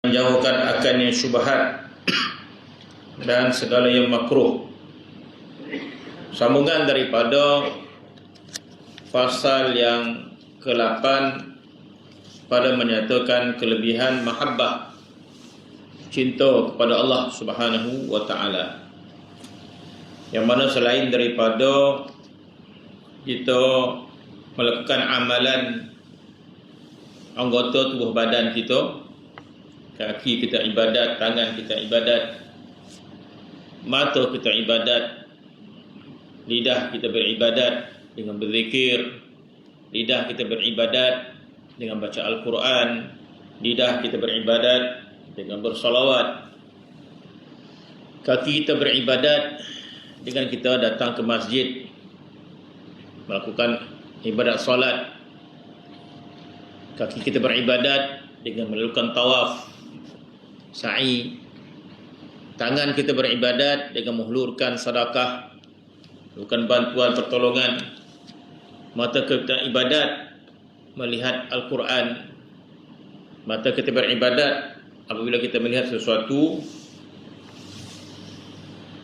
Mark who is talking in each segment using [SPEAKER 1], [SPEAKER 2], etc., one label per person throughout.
[SPEAKER 1] menjauhkan akan yang syubhat dan segala yang makruh. Sambungan daripada pasal yang ke-8 pada menyatakan kelebihan mahabbah, cinta kepada Allah Subhanahu wa taala, yang mana selain daripada kita melakukan amalan anggota tubuh badan kita, kaki kita ibadat, tangan kita ibadat, mata kita ibadat, lidah kita beribadat dengan berzikir, lidah kita beribadat dengan baca Al-Quran, lidah kita beribadat dengan bersalawat, kaki kita beribadat dengan kita datang ke masjid melakukan ibadat solat, kaki kita beribadat dengan melakukan tawaf, sa'i, tangan kita beribadat dengan menghulurkan sedekah, melakukan bantuan pertolongan, mata kita ibadat melihat Al-Quran, mata kita beribadat apabila kita melihat sesuatu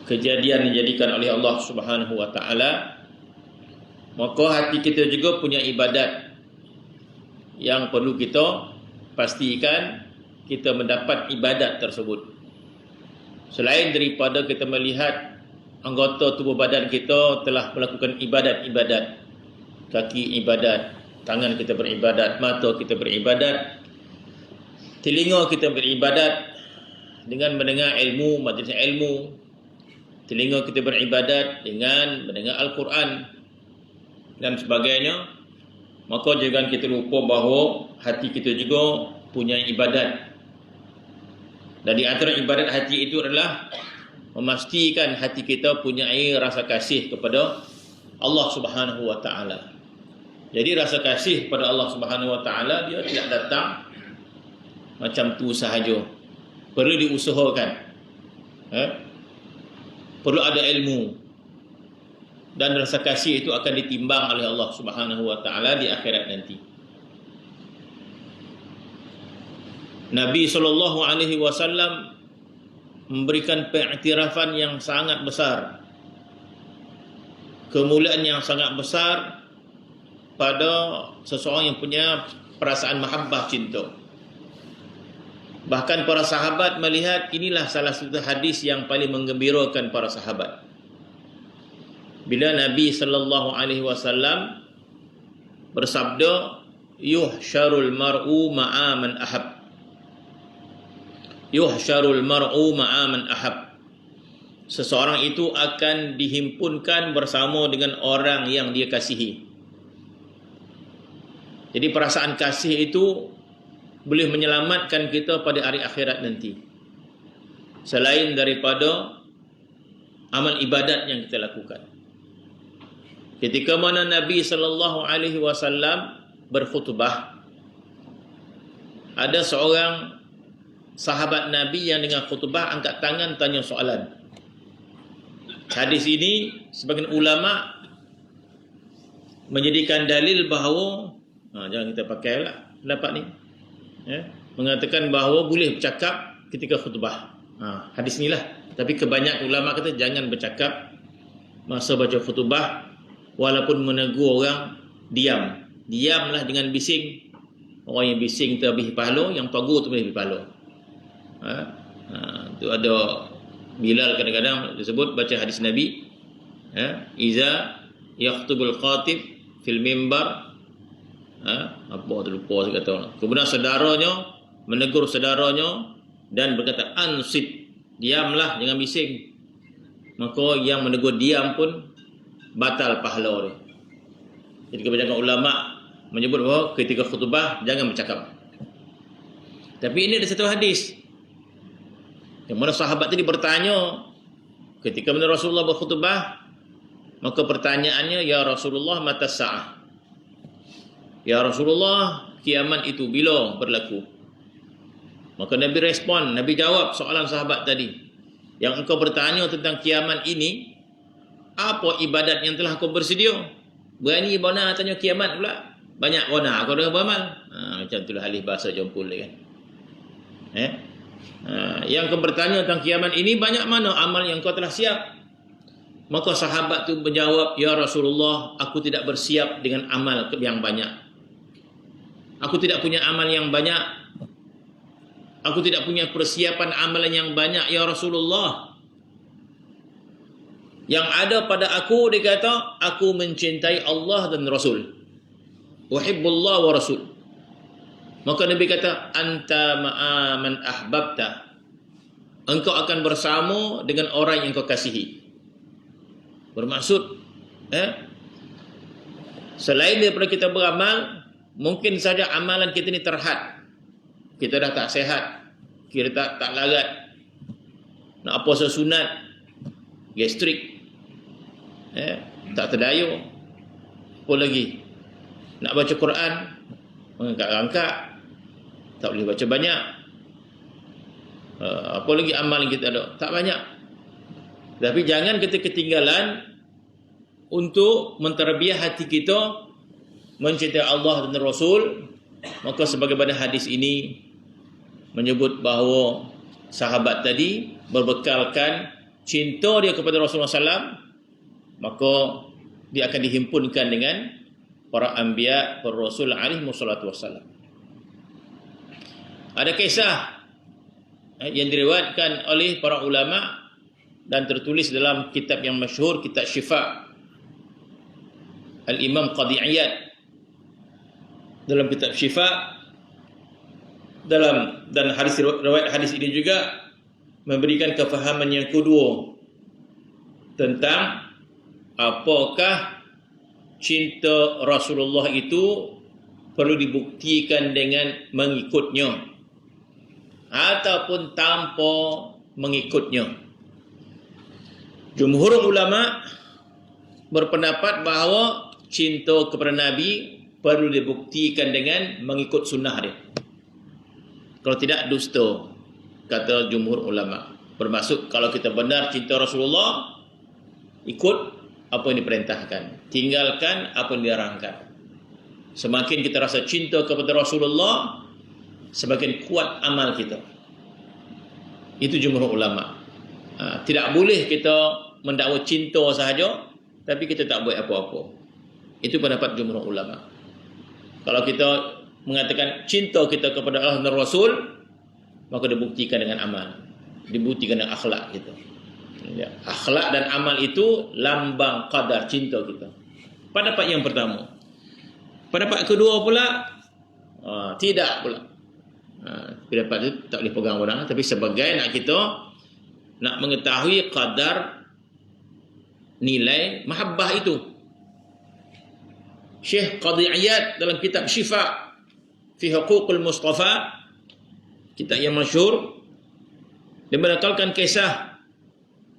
[SPEAKER 1] kejadian dijadikan oleh Allah Subhanahu wa taala. Maka hati kita juga punya ibadat yang perlu kita pastikan kita mendapat ibadat tersebut. Selain daripada kita melihat anggota tubuh badan kita telah melakukan ibadat-ibadat, kaki ibadat, tangan kita beribadat, mata kita beribadat, telinga kita beribadat dengan mendengar ilmu, majlis ilmu, telinga kita beribadat dengan mendengar Al-Quran dan sebagainya. Maka jangan kita lupa bahawa hati kita juga punya ibadat. Dan di antara ibadat hati itu adalah memastikan hati kita punya rasa kasih kepada Allah Subhanahu wa taala. Jadi rasa kasih kepada Allah Subhanahu wa taala dia tidak datang macam tu sahaja. Perlu diusahakan. Perlu ada ilmu. Dan rasa kasih itu akan ditimbang oleh Allah Subhanahu wa taala di akhirat nanti. Nabi SAW memberikan pengiktirafan yang sangat besar, kemuliaan yang sangat besar pada seseorang yang punya perasaan mahabbah, cinta. Bahkan para sahabat melihat inilah salah satu hadis yang paling menggembirakan para sahabat. Bila Nabi SAW bersabda, yuhsyarul mar'u ma'a man ahab. Yuhsyarul mar'u ma'a man ahab. Seseorang itu akan dihimpunkan bersama dengan orang yang dia kasihi. Jadi perasaan kasih itu boleh menyelamatkan kita pada hari akhirat nanti. Selain daripada amal ibadat yang kita lakukan. Ketika mana Nabi SAW berkhutbah, ada seorang sahabat Nabi yang dengan khutbah angkat tangan tanya soalan. Hadis ini sebagian ulama menjadikan dalil bahawa jangan kita pakailah pendapat ni, mengatakan bahawa boleh bercakap ketika khutbah. Hadis inilah. Tapi kebanyakan ulama kata jangan bercakap masa baca khutbah, walaupun menegur orang, diam. Diamlah dengan bising. Orang yang bising tu lebih pahala, yang tegur tu lebih pahala. Itu ada Bilal kadang-kadang disebut baca hadis Nabi, iza yakhtubul khatib fil mimbar, apa tu lupa saya kata. Kemudian saudaranya menegur saudaranya dan berkata ansit, diamlah jangan bising. Maka yang menegur diam pun batal pahala dia. Jadi kebanyakan ulama menyebut bahawa ketika khutbah jangan bercakap. Tapi ini ada satu hadis yang mana sahabat tadi bertanya ketika mana Rasulullah berkhutbah, maka pertanyaannya, ya Rasulullah mata sa'ah, ya Rasulullah kiamat itu bila berlaku? Maka Nabi respon, Nabi jawab soalan sahabat tadi, yang engkau bertanya tentang kiamat ini, apa ibadat yang telah kau bersedia? Berani bona tanya kiamat pula. Banyak bona kau dah beramal. Macam itulah alih bahasa jompul kan. Yang kau bertanya tentang kiamat ini, banyak mana amal yang kau telah siap? Maka sahabat tu menjawab, ya Rasulullah, aku tidak bersiap dengan amal yang banyak. Aku tidak punya amal yang banyak. Aku tidak punya persiapan amalan yang banyak, ya Rasulullah. Yang ada pada aku, dia kata, aku mencintai Allah dan Rasul. Uhibbullah wa Rasul. Maka Nabi kata, anta ma'a man ahbabta. Engkau akan bersama dengan orang yang kau kasihi. Bermaksud, selain daripada kita beramal, mungkin saja amalan kita ni terhad. Kita dah tak sehat, kita tak larat, nak puasa sunat, gastrik, tak terdaya. Apa lagi? Nak baca Quran, mengangkat-angkat, tak boleh baca banyak. Apa lagi amal yang kita ada? Tak banyak. Tapi jangan kita ketinggalan untuk menterbiah hati kita mencintai Allah dan Rasul. Maka sebagaimana hadis ini menyebut bahawa sahabat tadi berbekalkan cinta dia kepada Rasulullah SAW, maka dia akan dihimpunkan dengan para anbiya, para rasul alaihi wassalatu wassalam. Ada kisah yang diriwayatkan oleh para ulama dan tertulis dalam kitab yang masyhur, kitab Syifa Al-Imam Qadhi Iyad. Dalam kitab Syifa, dan hadis riwayat hadis ini juga memberikan kefahaman yang kedua tentang apakah cinta Rasulullah itu perlu dibuktikan dengan mengikutnya ataupun tanpa mengikutnya. Jumhur ulama berpendapat bahawa cinta kepada Nabi perlu dibuktikan dengan mengikut sunnah dia. Kalau tidak, dusta, kata jumhur ulama. Bermaksud, kalau kita benar cinta Rasulullah, ikut apa yang diperintahkan, tinggalkan apa yang dilarangkan. Semakin kita rasa cinta kepada Rasulullah, semakin kuat amal kita. Itu jumhur ulama. Tidak boleh kita mendakwa cinta sahaja, tapi kita tak buat apa-apa. Itu pendapat jumhur ulama. Kalau kita mengatakan cinta kita kepada Allah dan Rasul, maka dibuktikan dengan amal, dibuktikan dengan akhlak kita. Ya, akhlak dan amal itu lambang kadar cinta kita. Pendapat yang pertama. Pendapat kedua pula, tidak pula. Pendapat itu tak boleh pegang orang, tapi sebagai nak kita nak mengetahui kadar nilai mahabbah itu. Syekh Qadhi Iyad dalam kitab Syifa fi Huququl Mustafa, kitab yang masyhur, dia menekalkan kisah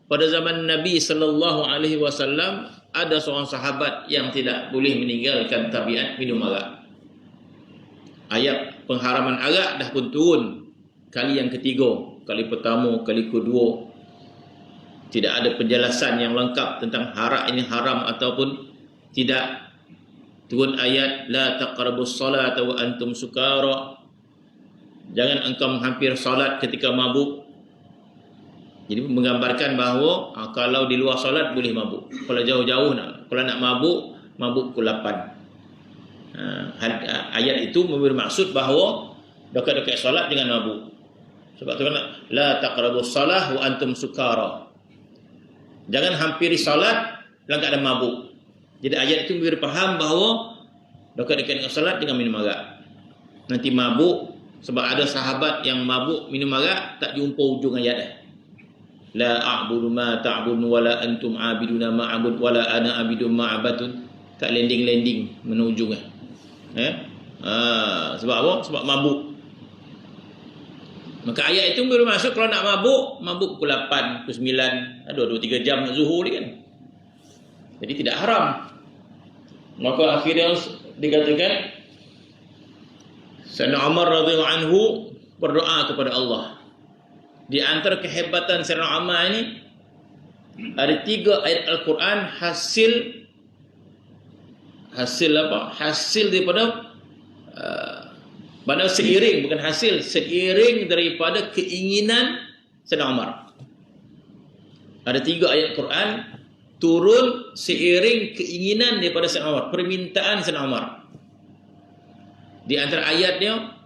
[SPEAKER 1] pada zaman Nabi sallallahu alaihi wasallam ada seorang sahabat yang tidak boleh meninggalkan tabiat minum arak. Ayat pengharaman arak dah pun turun kali yang ketiga, kali pertama, kali kedua. Tidak ada penjelasan yang lengkap tentang arak ini haram ataupun tidak. Turun ayat la taqrabus salata wa antum sukara. Jangan engkau menghampir salat ketika mabuk. Jadi menggambarkan bahawa kalau di luar solat boleh mabuk. Kalau jauh-jauh kalau nak mabuk, mabuk pukul 8. Ayat itu memberi maksud bahawa dekat-dekat solat jangan mabuk. Sebab tu kan la taqrabus salah wa antum sukara. Jangan hampiri solat dalam keadaan mabuk. Jadi ayat itu memberi faham bahawa dekat-dekat dengan solat jangan minum arak. Nanti mabuk, sebab ada sahabat yang mabuk minum arak tak jumpa ujung ayat dah. La a'budu ma ta'budun wala antum 'abiduna ma 'abud wala ana 'abidun ma 'abadun. Tak landing menujung sebab apa? Sebab mabuk. Maka ayat itu bermaksud kalau nak mabuk pukul 8, pukul 9, ada 2-3 jam nak zuhur ni kan. Jadi tidak haram. Maka akhirnya dikatakan Sayyidina Umar radhiyallahu anhu berdoa kepada Allah. Di antara kehebatan Sayyidina Umar ini ada 3 ayat Al-Quran hasil daripada Mana seiring, bukan hasil, seiring daripada keinginan Sayyidina Umar. Ada 3 ayat Quran turun seiring keinginan daripada Sayyidina Umar, permintaan Sayyidina Umar. Di antara ayatnya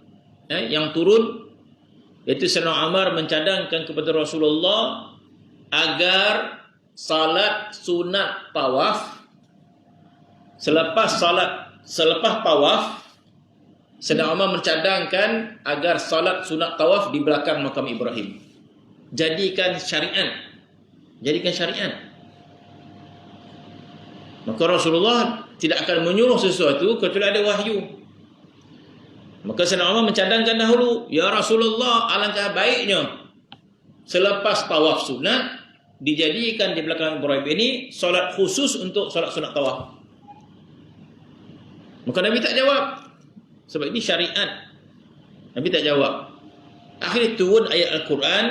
[SPEAKER 1] yang turun, iaitu Sayyidina Umar mencadangkan kepada Rasulullah agar salat sunat tawaf, selepas tawaf, Sayyidina Umar mencadangkan agar salat sunat tawaf di belakang makam Ibrahim. Jadikan syariat. Maka Rasulullah tidak akan menyuruh sesuatu kecuali ada wahyu. Maka Sayyidina Umar mencadangkan dahulu, ya Rasulullah, alangkah baiknya selepas tawaf sunat dijadikan di belakang Ibrahim ini solat khusus untuk solat sunat tawaf. Maka Nabi tak jawab, sebab ini syariat. Nabi tak jawab. Akhirnya turun ayat Al-Quran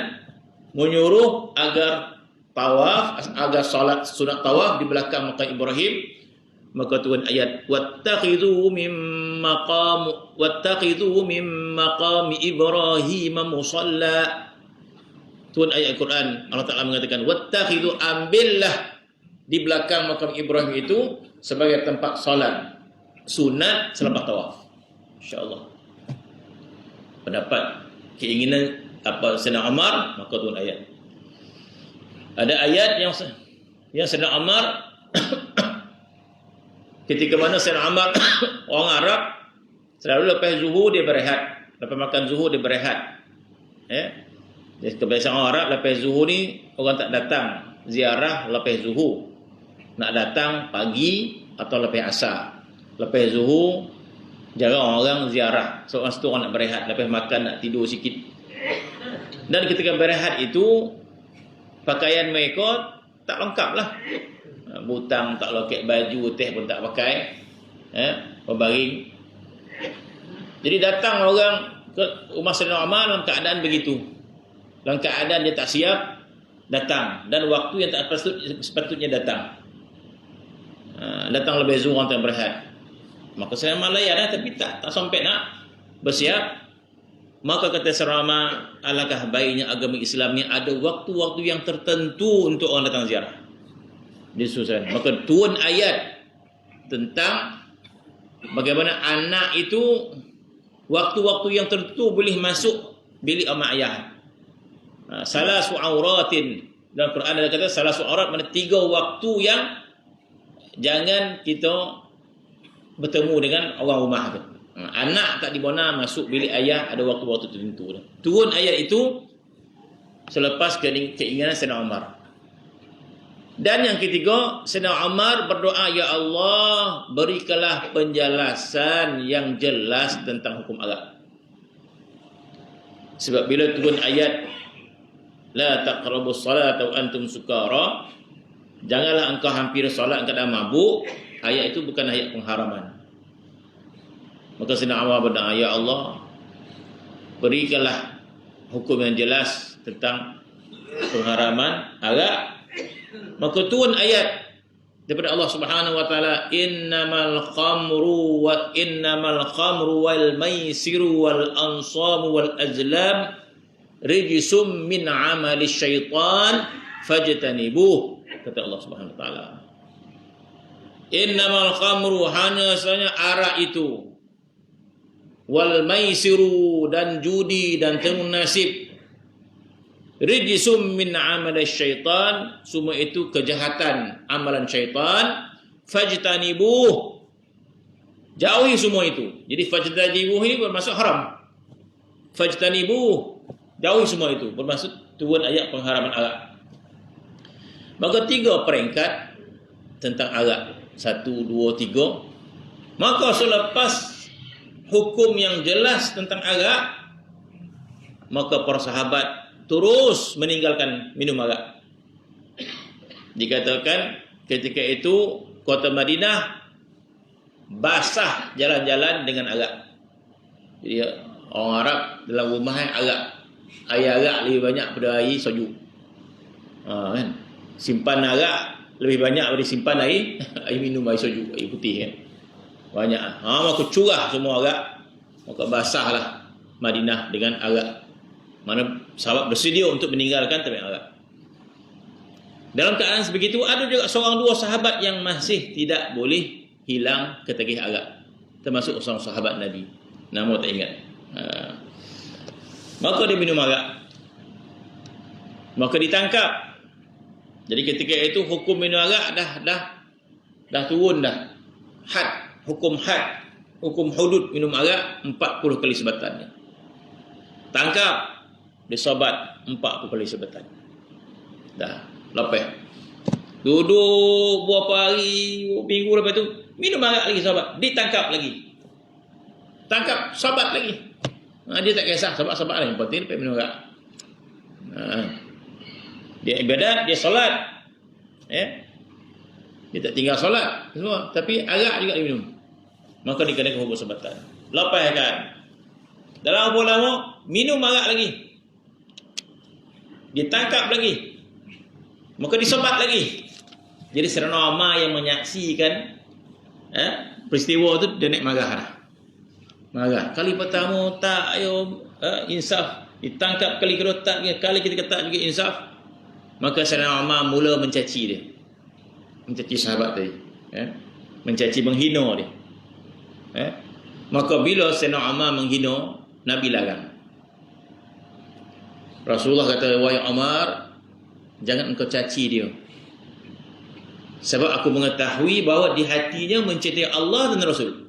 [SPEAKER 1] menyuruh agar tawaf, agar solat sunat tawaf di belakang makam Ibrahim. Maka turun ayat wattakhidhu min maqami Ibrahim musalla. Turun ayat Al-Quran, Allah Ta'ala mengatakan wattakhidhu, ambillah di belakang makam Ibrahim itu sebagai tempat solat sunat selepas tawaf. InsyaAllah. Pendapat keinginan apa Sayyidina Umar, maka turun ayat. Ada ayat yang Sayyidina Umar ketika mana Sayyidina Umar orang Arab selalu lepas zuhur dia berehat, lepas makan zuhur dia berehat. Jadi kebiasaan orang Arab lepas zuhur ni orang tak datang ziarah lepas zuhur. Nak datang pagi atau lepas asar. Lepas zuhur jarang orang ziarah. So masa tu orang nak berehat, lepas makan nak tidur sikit. Dan ketika berehat itu pakaian mereka tak lengkap lah. Butang tak loket, baju teh pun tak pakai. Berbaring. Jadi datang orang ke rumah Sayyidina Umar dalam keadaan begitu. Dalam keadaan dia tak siap datang, dan waktu yang tak sepatutnya datang. Datang lebih zuhur orang tengah berehat. Maka saya layan tapi tak sampai nak bersiap. Maka kata Sayyidina Umar, alangkah baiknya agama Islam ni ada waktu-waktu yang tertentu untuk orang datang ziarah. Disusun. Maka turun ayat tentang bagaimana anak itu waktu-waktu yang tertentu boleh masuk bilik mak ayah. Salasu auratin, dalam Quran ada kata salasu aurat, mana 3 waktu yang jangan kita bertemu dengan orang rumah tu. Anak tak dibonar masuk bilik ayah, ada waktu-waktu tertentu. Turun ayat itu selepas keinginan Sayyidina Umar. Dan yang ketiga, Sayyidina Umar berdoa, ya Allah, berikanlah penjelasan yang jelas tentang hukum Arab. Sebab bila turun ayat la taqrabus salata wa antum sukara, janganlah engkau hampir solat keadaan mabuk, ayat itu bukan ayat pengharaman. Maka Sayyidina Umar berdoa, ya Allah, berikanlah hukum yang jelas tentang pengharaman arak. Maka turun ayat daripada Allah Subhanahu wa taala, innamal khamru wal maisiru wal ansamu wal azlam rijsum min amali syaitan fajtanibuh. Kata Allah Subhanahu wa taala, innamal khamru, hanya saja arak itu, wal maisiru, dan judi dan tenun nasib, rijsum min amali syaitan, semua itu kejahatan amalan syaitan, fajtanibuh, jauhi semua itu. Jadi fajtanibuh ini bermaksud haram. Fajtanibuh, jauhi semua itu, bermaksud turun ayat pengharaman arak. Maka 3 peringkat tentang arak, 1, 2, 3. Maka selepas hukum yang jelas tentang arak, maka para sahabat terus meninggalkan minum arak. Dikatakan ketika itu kota Madinah basah jalan-jalan dengan arak. Jadi orang Arab dalam rumah arak, air arak lebih banyak daripada air soju. Kan? Simpan arak lebih banyak daripada simpan air minum, air soju, air putih kan. Banyak. Maka curah semua arak. maka basahlah Madinah dengan arak. Mana sahabat bersedia untuk meninggalkan tapi arak. Dalam keadaan sebegitu, ada juga seorang dua sahabat yang masih tidak boleh hilang ketagih arak, termasuk seorang sahabat Nabi, nama tak ingat. Maka dia minum arak, maka ditangkap. Jadi ketika itu hukum minum arak dah turun dah. Hukum hudud minum arak 40 kali sebatannya. Tangkap, disobat 40 kali sebatan. Dah, lepas. Duduk berapa hari, minggu lepas tu minum arak lagi sahabat, ditangkap lagi. Tangkap, sobat lagi. Dia tak kisah, sahabat-sahabat lah yang penting lepas minum arak. Dia ibadat, dia solat. Dia tak tinggal solat semua, tapi arak juga dia minum. Maka dikenakan hukum sebatan. Lepas kan, dalam berapa lama minum arak lagi, ditangkap lagi, maka disobat lagi. Jadi serana Umar yang menyaksikan peristiwa tu, dia naik marah dah. Marah. Kali pertama tak insaf, ditangkap. Kali kedua tak, kali ketiga tak juga insaf. Maka serana Umar mula mencaci dia, mencaci sahabat tadi, mencaci, menghina dia. Maka bila Sayyidina Umar menghina, Nabi larang. Rasulullah kata, wahai Umar, jangan engkau caci dia, sebab aku mengetahui bahawa di hatinya mencintai Allah dan Rasul.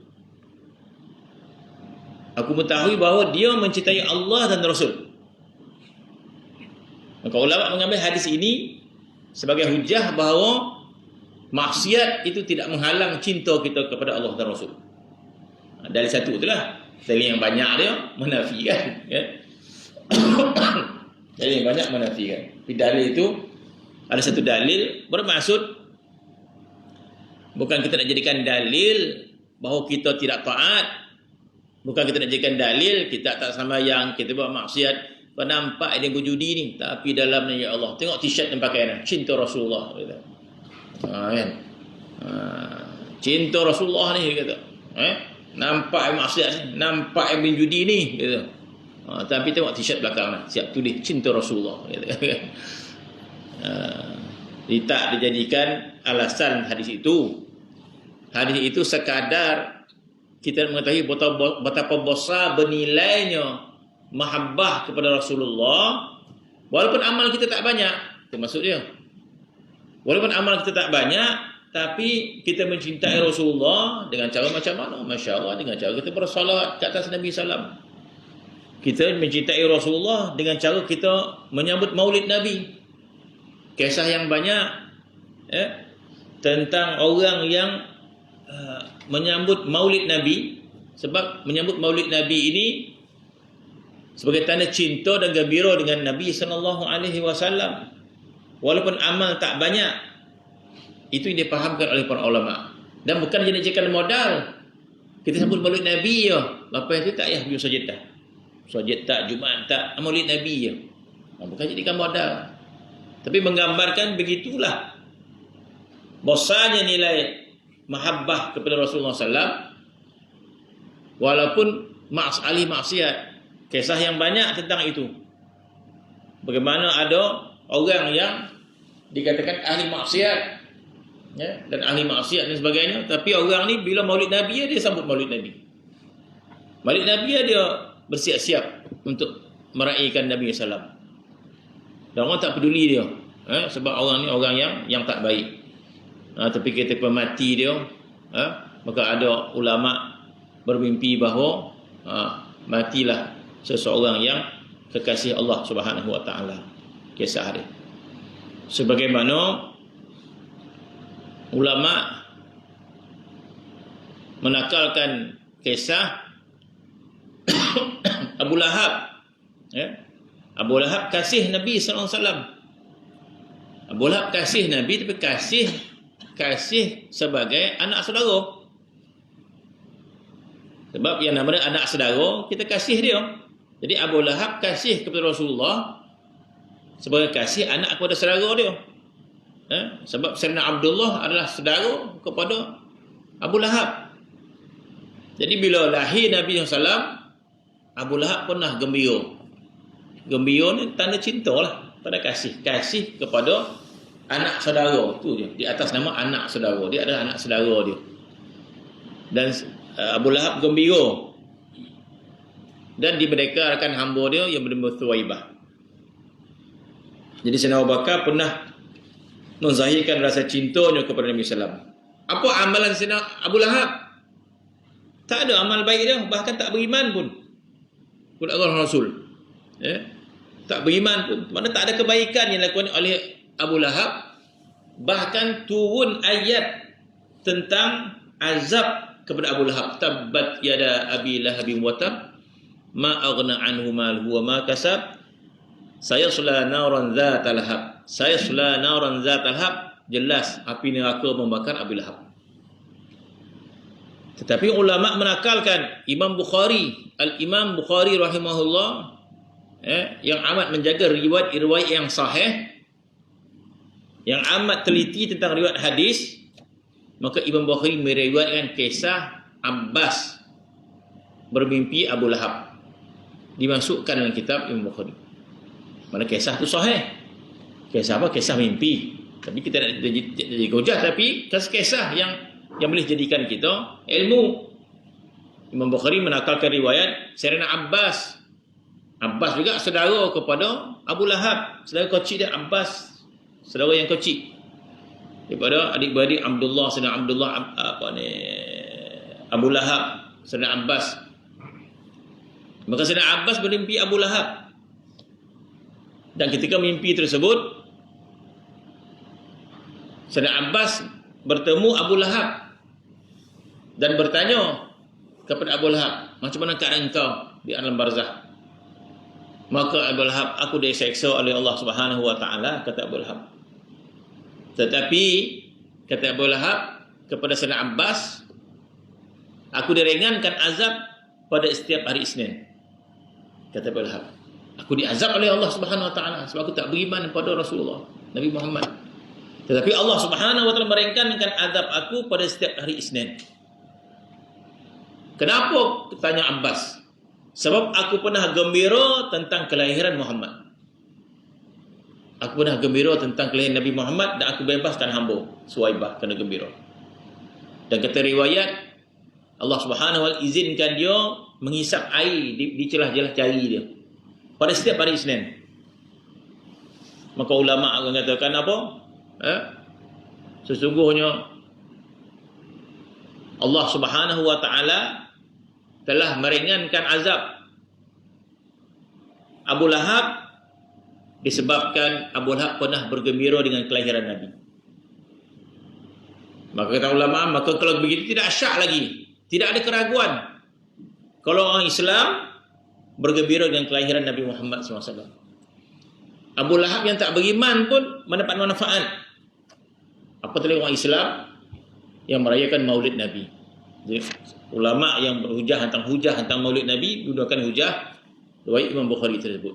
[SPEAKER 1] Aku mengetahui bahawa dia mencintai Allah dan Rasul. Maka ulama mengambil hadis ini sebagai hujah bahawa maksiat itu tidak menghalang cinta kita kepada Allah dan Rasul. Dari satu itulah dalil yang banyak dia menafikan, dalil yang banyak menafikan. Di dalil itu ada satu dalil bermaksud bukan kita nak jadikan dalil bahawa kita tidak taat, bukan kita nak jadikan dalil kita tak sembahyang, kita buat maksiat. Nampak dia berjudi ni, tapi dalamnya ya Allah, tengok t-shirt yang pakai ni, cinta Rasulullah kata. Kan? Cinta Rasulullah ni kata. Nampak maksiat ni, nampak berjudi ni kata. Tapi tengok t-shirt belakang ni, siap tulis cinta Rasulullah kata. Tak dijadikan alasan hadis itu. Hadis itu sekadar kita mengetahui betapa besar bernilainya mahabbah kepada Rasulullah, walaupun amal kita tak banyak. Itu maksud dia. Walaupun amal kita tak banyak, tapi kita mencintai Rasulullah dengan cara macam mana? Masya Allah, dengan cara kita bersolat ke atas Nabi SAW. Kita mencintai Rasulullah dengan cara kita menyambut maulid Nabi. Kisah yang banyak tentang orang yang menyambut maulid Nabi. Sebab menyambut maulid Nabi ini sebagai tanda cinta dan gembira dengan Nabi SAW. Walaupun amal tak banyak, itu yang dipahamkan oleh para ulama. Dan bukan dijadikan modal. Kita sambut maulid Nabi je, lepas itu tak payah pergi sajid tak, Jumaat tak, maulid Nabi je. Bukan jadikan modal. Tapi menggambarkan begitulah besarnya nilai mahabbah kepada Rasulullah SAW. Walaupun ahli maksiat. Kisah yang banyak tentang itu. Bagaimana ada orang yang dikatakan ahli maksiat, dan ahli maksiat dan sebagainya, tapi orang ni bila maulid Nabi dia sambut maulid Nabi. Maulid Nabi dia bersiap-siap untuk meraihkan Nabi SAW. Dan orang tak peduli dia, sebab orang ni orang yang tak baik. Tapi ketika mati dia, maka ada ulama bermimpi bahawa matilah seseorang yang kekasih Allah Subhanahu wa taala. Kisah dia. Sebagaimana ulama menakalkan kisah Abu Lahab. Abu Lahab kasih Nabi sallallahu alaihi wasallam. Abu Lahab kasih Nabi, tapi kasih sebagai anak saudara. Sebab yang namanya anak saudara, kita kasih dia. Jadi Abu Lahab kasih kepada Rasulullah sebagai kasih anak kepada saudara dia. Sebab Sayyidina Abdullah adalah saudara kepada Abu Lahab. Jadi bila lahir Nabi SAW, Abu Lahab pernah gembira. Gembira ni tanda cinta lah, pada kasih kepada anak saudara tu dia. Di atas nama anak saudara. Dia ada anak saudara dia. Dan Abu Lahab gembira. Dan diberdekarkan hamba dia yang bernama Thuwaibah. Jadi Sayyidina Abu Bakar pernah menzahirkan rasa cintanya kepada Nabi SAW. Apa amalan Sayyidina Abu Lahab? Tak ada amal baik dia, bahkan tak beriman pun. Kepada Allah Rasul. Tak beriman pun. Mana tak ada kebaikan yang dilakukan oleh Abu Lahab. Bahkan turun ayat tentang azab kepada Abu Lahab. Tabbat yada Abi Lahabin wa tab, ma aghna anhu maluhu wa ma kasab, sayasla naran dzatal lahab. Sayasla naran dzatal lahab, jelas api neraka membakar Abu Lahab. Tetapi ulama menakalkan Imam Bukhari, Al-Imam Bukhari rahimahullah, yang amat menjaga riwayat yang sahih, yang amat teliti tentang riwayat hadis, maka Imam Bukhari meriwayatkan kisah Abbas bermimpi Abu Lahab, dimasukkan dalam kitab Imam Bukhari. Mana kisah tu sahih. Kisah apa? Kisah mimpi. Tapi kita tak jadi hujah, tapi kisah yang boleh jadikan kita ilmu. Imam Bukhari menakalkan riwayat Sayyidina Abbas. Abbas juga saudara kepada Abu Lahab, saudara kecil dia Abbas, saudara yang kecil daripada adik-beradik Abdullah, Sayyidina Abdullah Abu Lahab, Sayyidina Abbas. Maka Sayyidina Abbas bermimpi Abu Lahab. Dan ketika mimpi tersebut, Sayyidina Abbas bertemu Abu Lahab dan bertanya kepada Abu Lahab, macam mana keadaan engkau di alam barzah? Maka Abu Lahab, aku diseksa oleh Allah Subhanahu wa taala, kata Abu Lahab. Tetapi kata Abu Lahab kepada Sayyidina Abbas, aku diringankan azab pada setiap hari Isnin. Kata Abu Lahab, aku diazab oleh Allah Subhanahu wa taala sebab aku tak beriman kepada Rasulullah Nabi Muhammad. Tetapi Allah Subhanahu wa taala meringankan azab aku pada setiap hari Isnin. Kenapa? Tanya Abbas. Sebab aku pernah gembira tentang kelahiran Muhammad. Aku pernah gembira tentang kelahiran Nabi Muhammad dan aku bebaskan hamba Thuwaibah kerana gembira. Dan kata riwayat, Allah Subhanahu wa taala izinkan dia menghisap air di celah-celah jari dia pada setiap hari Isnin. Maka ulama akan katakan apa? Sesungguhnya Allah Subhanahu wa taala telah meringankan azab Abu Lahab disebabkan Abu Lahab pernah bergembira dengan kelahiran Nabi. Maka kata ulama, maka kalau begitu tidak syak lagi, tidak ada keraguan kalau orang Islam bergembira dengan kelahiran Nabi Muhammad SAW. Abu Lahab yang tak beriman pun mendapat manfaat. Apatah orang Islam yang merayakan Maulid Nabi. Jadi, ulama yang berhujah tentang Maulid Nabi gunakan hujah riwayat Imam Bukhari tersebut.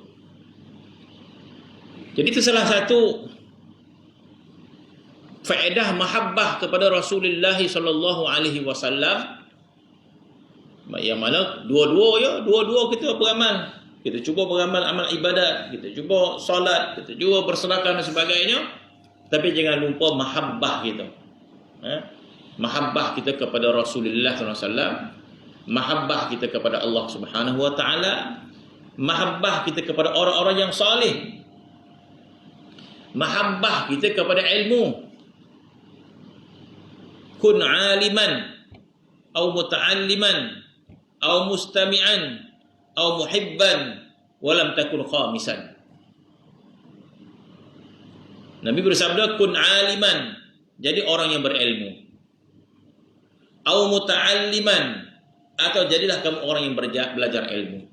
[SPEAKER 1] Jadi itu salah satu faedah mahabbah kepada Rasulullah sallallahu alaihi wasallam, yang mana dua-dua kita beramal. Kita cuba beramal amal ibadat, kita cuba solat, kita cuba bersedekah dan sebagainya, tapi jangan lupa mahabbah kita. Mahabbah kita kepada Rasulullah SAW, mahabbah kita kepada Allah Subhanahu wa taala, mahabbah kita kepada orang-orang yang salih, mahabbah kita kepada ilmu. Kun aliman atau muta'alliman atau mustami'an atau muhibban walam takun khamisan. Nabi bersabda, kun aliman, jadi orang yang berilmu. Au muta'alliman, atau jadilah kamu orang yang belajar ilmu.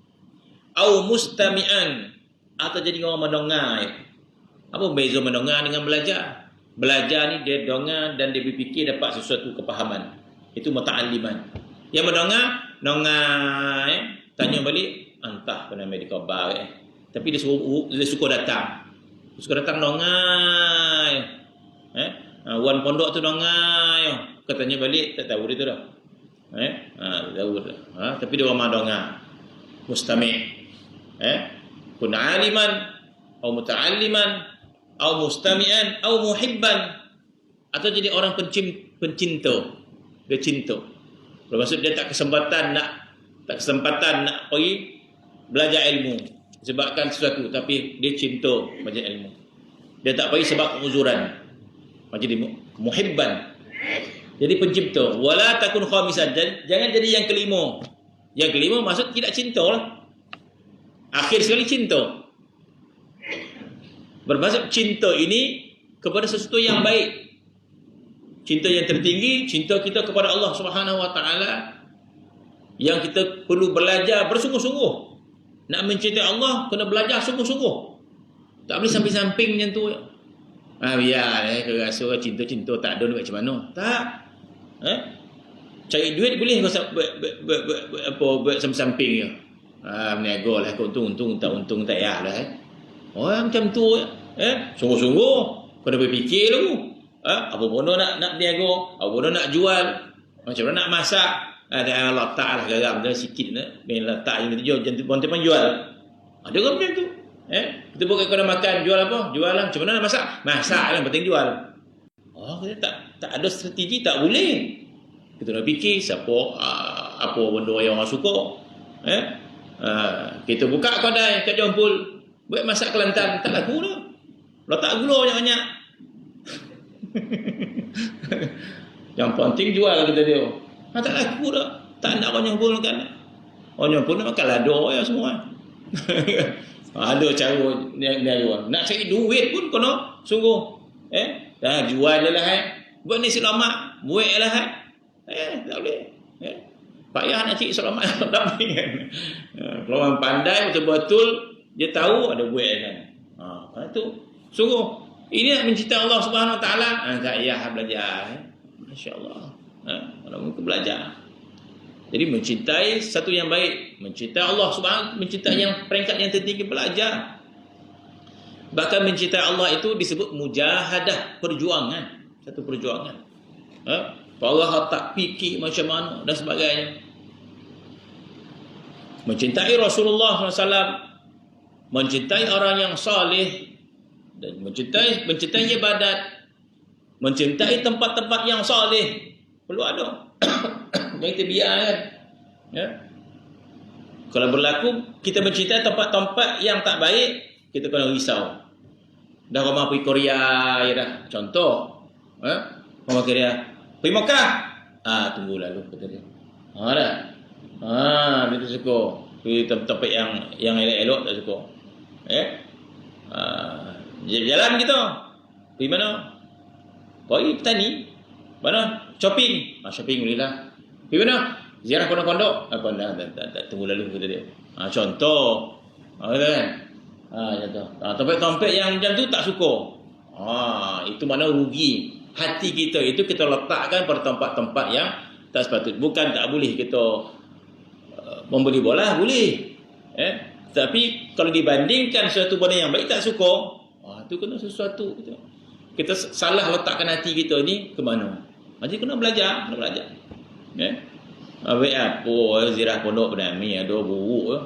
[SPEAKER 1] Au mustami'an, atau jadi orang mendengar. Apa beza mendengar dengan belajar? Belajar ni dia dengar dan dia berfikir dapat sesuatu kepahaman. Itu muta'alliman. Yang mendengar, tanya balik, entah pernah medical bar. Tapi dia suka datang. Suka datang dengar. Wan pondok tu dengar. Katanya balik, tak tahu dia tu dah. Tahu dah. Tapi dia orang dengar. mustami'. Kun aliman atau muta'alliman atau mustami'an atau muhibban, atau jadi orang pencinta. Dia cinta. Bermaksud dia tak kesempatan nak pergi belajar ilmu sebabkan sesuatu, tapi dia cinta belajar ilmu. Dia tak pergi sebab penguzuran. Macam dia muhibban. Jadi pencipta. Wala takun khamisan. Jangan jadi yang kelima. Yang kelima maksud tidak cinta lah. Akhir sekali cinta. Bermaksud cinta ini kepada sesuatu yang baik. Cinta yang tertinggi, cinta kita kepada Allah Subhanahu Wa Taala, yang kita perlu belajar bersungguh-sungguh. Nak mencintai Allah, kena belajar sungguh-sungguh. Tak boleh samping-samping macam tu. Biar kau rasa cinta-cinta tak ada duit macam mana. Tak. Cari duit boleh kau buat samping-samping je. Meniaga lah, kau untung tak untung tak payah lah. Orang macam tu sungguh-sungguh kena berfikir dulu. Apa bono nak berniaga, apa bono nak jual, macam mana nak masak. Ada letak lah garam dia sikit main letak je jual, jangan bonte pun jual. Ada orang macam tu. Kita bukan kena makan, jual apa? Jual lah. Macam mana nak masak? Masak yang penting jual. Kita tak ada strategi, tak boleh. Kita nak fikir siapa apa benda yang orang suka. Kita buka kedai kat Jompul, buat masak Kelantan, tak laku dah. Letak gula banyak-banyak. Yang penting jual kita dia. Tak laku dah. Tak nak orang Jompul makan. Orang Jompul nak makan lado ya semua. Ada cara dia nak cari duit pun kena sungguh. Dah jual je lah. Buat ni selamat, buat lah. Tak boleh. Payah nak cari selamat tak boleh kan. Kalau orang pandai betul-betul dia tahu ada buat kan. Itu sungguh ini nak mencintai Allah Subhanahu Wa Taala. Tak payah belajar. Masya-Allah. Kalau mungkin belajar. Jadi mencintai satu yang baik, mencintai Allah Subhanahu, mencintai yang peringkat yang tertinggi, belajar. Bahkan mencintai Allah itu disebut mujahadah, perjuangan, satu perjuangan. Allah tak fikir macam mana dan sebagainya. Mencintai Rasulullah SAW, mencintai orang yang saleh, dan mencintai ibadat, mencintai tempat-tempat yang saleh, perlu ada. Jangan kita biarkan. Kalau berlaku kita mencintai tempat-tempat yang tak baik, kita kena risau. Dah ramai pergi Korea ya dah. Contoh, ramai Korea pergi Mekah. Tunggu lalu kata dia. Dia tak suka. Pergi tempat yang elok-elok tak suka. Jalan kita. Pergi mana? Pergi petani. Mana? Shopping. Shopping boleh lah. Pergi mana? Ziarah pondok-pondok. Tak tunggu lalu kata dia. Contoh. Kata kan? Contoh. Tempat-tempat yang macam tu tak suka. Itu mana rugi. Hati kita itu kita letakkan pada tempat-tempat yang tak sepatut. Bukan tak boleh kita membeli bola, boleh. Tapi kalau dibandingkan sesuatu benda yang baik tak suka, itu kena sesuatu kita salah letakkan hati kita ni ke mana. Jadi kena belajar. Ziarah pondok bernami ada buruk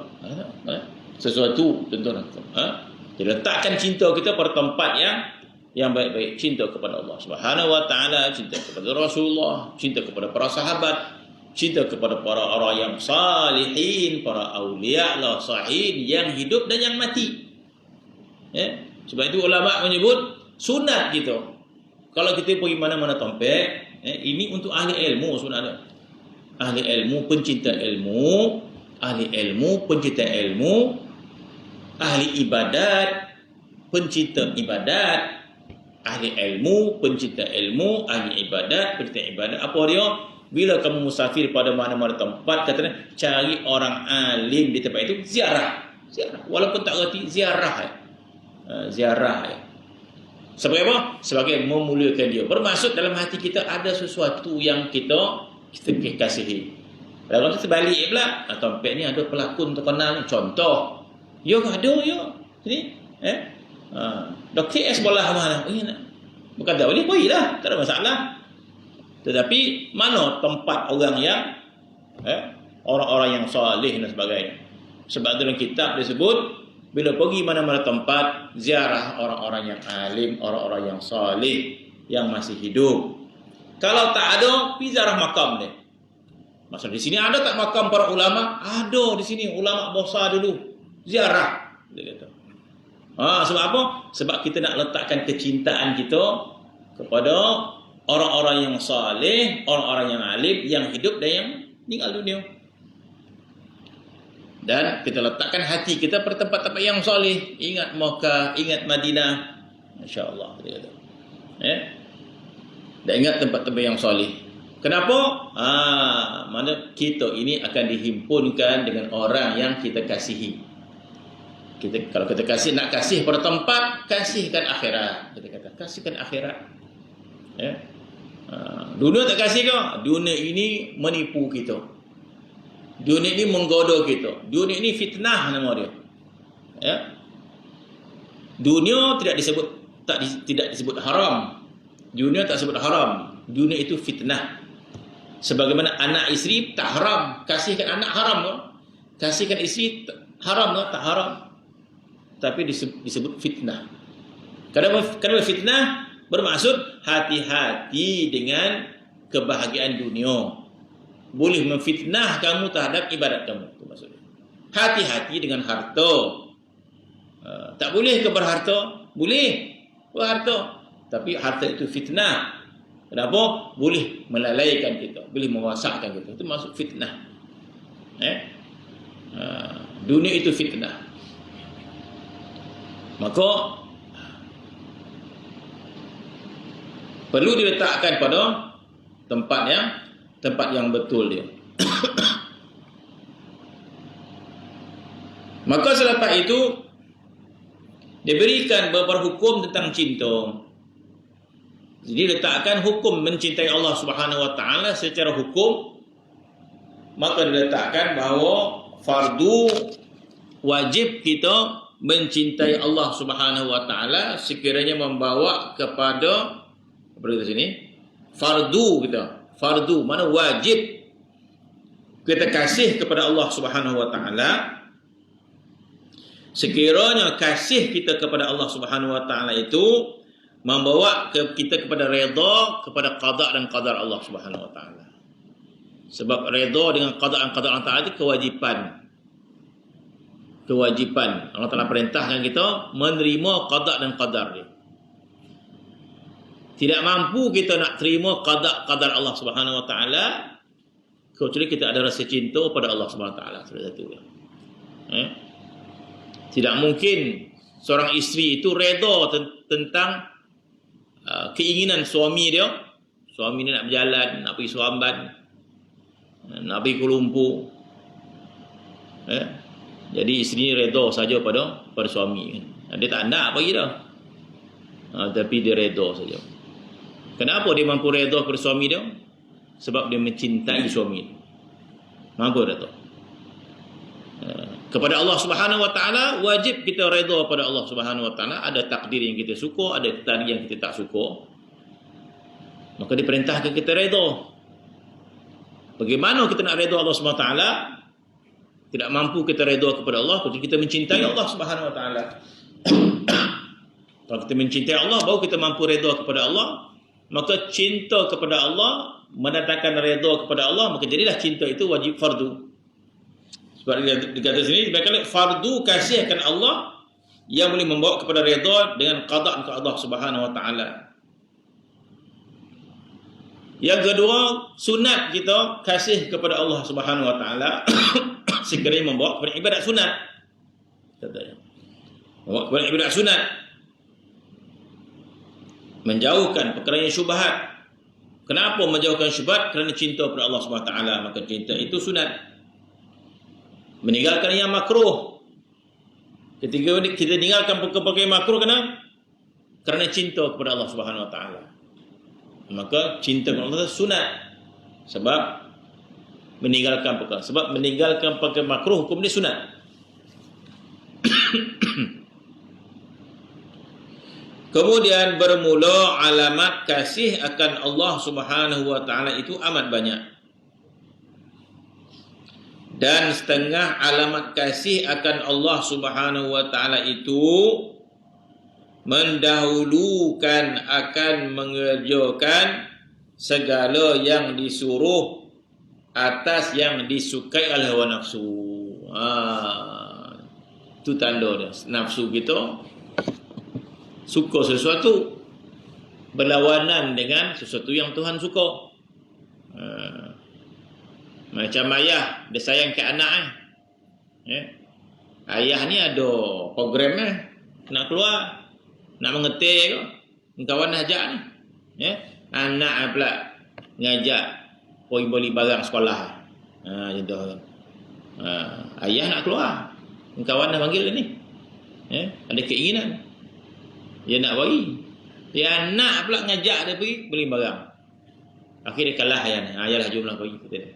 [SPEAKER 1] sesuatu contohnya. Jadi letakkan cinta kita pada tempat yang baik-baik, cinta kepada Allah Subhanahu Wa Taala, cinta kepada Rasulullah, cinta kepada para sahabat, cinta kepada para orang yang salihin, para aulia Allah salihin yang hidup dan yang mati. Sebab itu ulama menyebut sunat kita. Kalau kita pergi mana-mana tempat, ini untuk ahli ilmu sebenarnya. Ahli ilmu, pencinta ilmu, ahli ilmu, pencinta ilmu, ahli ibadat, pencinta ibadat, ahli ilmu, pencinta ilmu, ahli ibadat, pencinta ibadat. Apa dia? Bila kamu musafir pada mana-mana tempat, katanya cari orang alim di tempat itu, ziarah. Walaupun tak erti ziarah. Sebagai apa? Sebagai memuliakan dia. Bermaksud dalam hati kita ada sesuatu yang kita kasihi. Kalau kita balik pula, tempat ni ada pelakon terkenal ni. Contoh, ada ni. Dr. S bola mana? Bukan tak boleh, boleh lah, tak ada masalah. Tetapi mana tempat orang yang orang-orang yang salih dan sebagainya. Sebab dalam kitab disebut, bila pergi mana-mana tempat, ziarah orang-orang yang alim, orang-orang yang salih, yang masih hidup. Kalau tak ada, pergi ziarah makam dia. Maksud di sini ada tak makam para ulama? Ada di sini, ulama besar dulu. Ziarah, dia kata. Sebab apa? Sebab kita nak letakkan kecintaan kita kepada orang-orang yang saleh, orang-orang yang alim, yang hidup dan yang meninggal dunia. Dan kita letakkan hati kita pada tempat-tempat yang saleh. Ingat Makkah, ingat Madinah. Masya-Allah, dia kata. Dan ingat tempat-tempat yang saleh. Kenapa? Mana kita ini akan dihimpunkan dengan orang yang kita kasihi. Kalau kita nak kasih pada tempat, kasihkan akhirat. Kita kata, kasihkan akhirat. Dunia tak kasih ke? Dunia ini menipu kita. Dunia ini menggoda kita. Dunia ini fitnah nama dia. Dunia tidak disebut haram. Dunia tak sebut haram. Dunia itu fitnah. Sebagaimana anak isteri tak haram. Kasihkan anak haram ke? Kasihkan isteri haram ke? Tak haram. Tapi disebut fitnah. Kenapa fitnah? Bermaksud hati-hati dengan kebahagiaan dunia. Boleh memfitnah kamu terhadap ibadat kamu. Itu maksudnya. Hati-hati dengan harta. Tak boleh ke berharta? Boleh berharta. Tapi harta itu fitnah. Kenapa? Boleh melalaikan kita. Boleh mewasakkan kita. Itu maksud fitnah. Dunia itu fitnah. Maka perlu diletakkan pada tempat yang betul dia. Maka selepas itu diberikan beberapa hukum tentang cinta. Jadi letakkan hukum mencintai Allah Subhanahu wa taala secara hukum. Maka diletakkan bahawa fardu wajib kita mencintai Allah Subhanahu wa taala sekiranya membawa kepada apa kata sini? Fardu kita. Fardu mana wajib kita kasih kepada Allah Subhanahu wa taala. Sekiranya kasih kita kepada Allah Subhanahu wa taala itu membawa kita kepada redha kepada qada dan qadar Allah Subhanahu wa taala. Sebab redha dengan qada dan qadar Allah taala itu kewajipan. Allah Taala perintahkan kita menerima qada dan qadar dia. Tidak mampu kita nak terima qada qadar Allah Subhanahu wa taala kecuali kita ada rasa cinta pada Allah Subhanahu wa taala. Satu ya. Tidak mungkin seorang isteri itu redha tentang keinginan suami dia. Suami dia nak berjalan, nak pergi Suamban, nak pergi Kuala Lumpur. Jadi isteri redha saja pada suami. Dia tak nak bagi dah. Tapi dia redha saja. Kenapa dia mampu redha kepada suami dia? Sebab dia mencintai suami. Mampu redha. Kepada Allah Subhanahu wa taala wajib kita redha pada Allah Subhanahu wa taala. Ada takdir yang kita suka, ada takdir yang kita tak suka. Maka diperintahkan kita redha. Bagaimana kita nak redha Allah Subhanahu wa taala? Tidak mampu kita redha kepada Allah kalau kita mencintai Allah Subhanahu wa taala. Kalau kita mencintai Allah baru kita mampu redha kepada Allah. Maka cinta kepada Allah mendatangkan redha kepada Allah, maka jadilah cinta itu wajib fardu. Sebab dikata sini diberikan fardu kasihkan Allah yang boleh membawa kepada redha dengan qada kepada Allah Subhanahu wa taala. Yang kedua, sunat kita kasih kepada Allah Subhanahu wa taala sekiranya membawa kepada ibadat sunat. Katanya. Membawa kepada ibadat sunat. Menjauhkan perkara yang syubhat. Kenapa menjauhkan syubhat? Kerana cinta kepada Allah Subhanahu wa taala, maka cinta itu sunat. Meninggalkan yang makruh. Ketika kita tinggalkan perkara yang makruh kerana cinta kepada Allah Subhanahu wa taala. Maka cinta kepada Allah sunat. Sebab meninggalkan perkara makruh hukum dia sunat. Kemudian bermula alamat kasih akan Allah Subhanahu wa taala itu amat banyak. Dan setengah alamat kasih akan Allah Subhanahu wa taala itu mendahulukan akan mengerjakan segala yang disuruh atas yang disukai oleh hawa nafsu. Itu tanda dia. Nafsu kita suka sesuatu berlawanan dengan sesuatu yang Tuhan suka. Macam ayah dia sayang ke anak ayah ni ada program nak keluar, nak mengetik ke kawan ajak ni anak pula ngajak pergi beli barang sekolah contoh ayah nak keluar, kawan dah panggil ni ada keinginan dia nak bagi, dia anak pula ngajak dia pergi beli barang, akhirnya kalah ayah ni. Ayah lah jumlah pergi kata dia.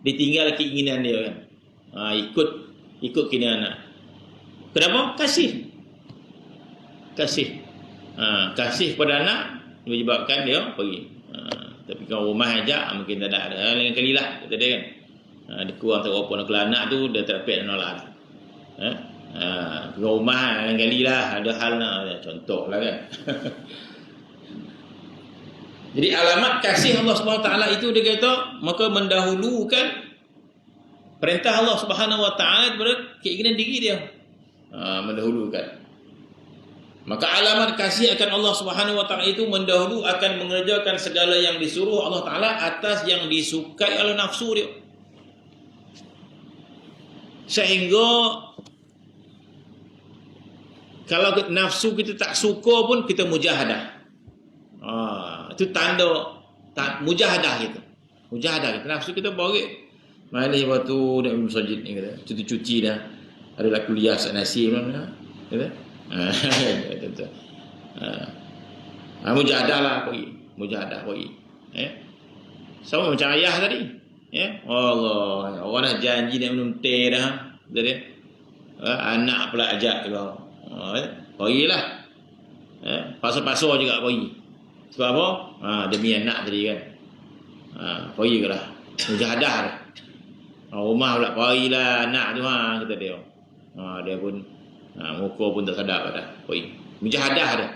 [SPEAKER 1] Ditinggal keinginan dia kan. Ikut kini anak. Kenapa? Kasih pada anak menyebabkan dia pergi. Tapi kalau rumah ajak mungkin tak ada. Lain kali lah kata dia kan. Dia kurang tak apa nak keluar anak tu dia tak dapat nolak. Kalau rumah lain kali lah ada hal nak contoh lah kan. Jadi alamat kasih Allah Subhanahu Wa Taala itu dia kata maka mendahulukan perintah Allah Subhanahu Wa Taala daripada keinginan diri dia. Mendahulukan. Maka alamat kasih akan Allah Subhanahu Wa Taala itu mendahulu akan mengerjakan segala yang disuruh Allah Taala atas yang disukai oleh nafsu dia. Sehingga kalau nafsu kita tak suka pun kita mujahadah. Itu tanda mujahadah kita. Mujahadah kita. Nafsu kita balik. Malih waktu nak pergi masjid ni kata. Cuti-cuti dah. Adalah kuliah sak nasi mana. Kata. Mujahadah lah pergi. Mujahadah pergi. Sama macam ayah tadi. Allah. Orang dah janji nak minum teh dah. Kata anak pula ajak juga. Pergilah. Pasal-pasal juga pergi. Sebab apa? Demi anak tadi kan. Pergi ke lah. Mujahadah dah. Rumah pula pergilah anak tu kata dia. Dia pun muka pun tak sedap dah. Pergi. Mujahadah dah.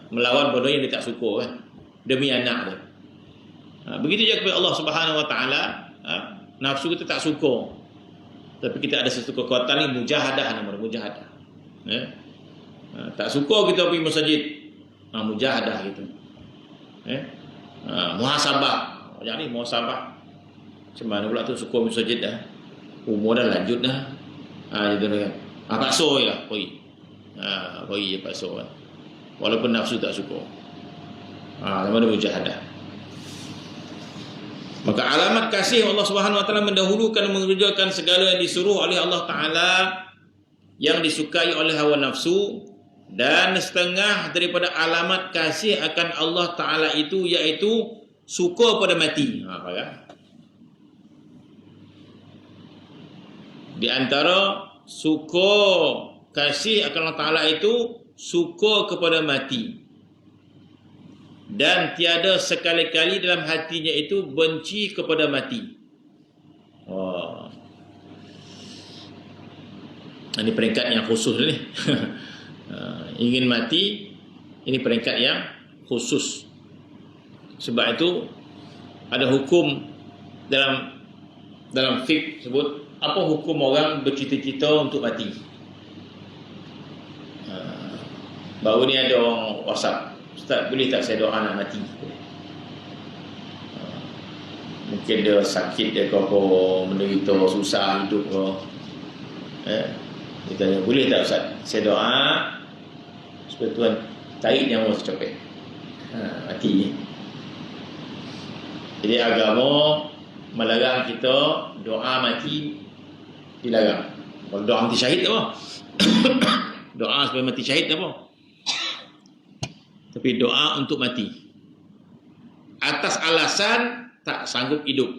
[SPEAKER 1] Melawan benda yang dia tak suka kan. Demi anak dia. Begitu juga kepada Allah Subhanahu Wa Taala. Nafsu kita tak suka. Tapi kita ada satu kekuatan ni mujahadah namanya. Mujahadah. Tak suka kita pergi masjid. Mujahadah gitu. Muhasabah. Jadi muhasabah. Macam mana pula tu suka masjid dah. Umur dah lanjut dah. Gitu kan. Paksa lah pergi. Pergi je paksa kan. Walaupun nafsu tak suka. Namanya mujahadah. Maka alamat kasih Allah Subhanahu Wa Taala mendahulukan mengerjakan segala yang disuruh oleh Allah Taala yang disukai oleh hawa nafsu. Dan setengah daripada alamat kasih akan Allah Ta'ala itu iaitu suka pada mati. Di antara suka kasih akan Allah Ta'ala itu suka kepada mati. Dan tiada sekali-kali dalam hatinya itu benci kepada mati. Ini peringkat yang khusus ni. Ingin mati, ini peringkat yang khusus. Sebab itu ada hukum dalam fiqh sebut apa hukum orang bercita-cita untuk mati. Baru ni ada orang WhatsApp, Ustaz boleh tak saya doa nak mati? Mungkin dia sakit dia ke apa, menderita susah hidup ke. Dia tanya, boleh tak Ustaz saya doa supaya Tuhan tarik nyawa secepatnya mati. Jadi agama melarang kita doa mati, dilarang. Kalau doa mati syahid apa? Doa supaya mati syahid apa? Tapi doa untuk mati atas alasan tak sanggup hidup,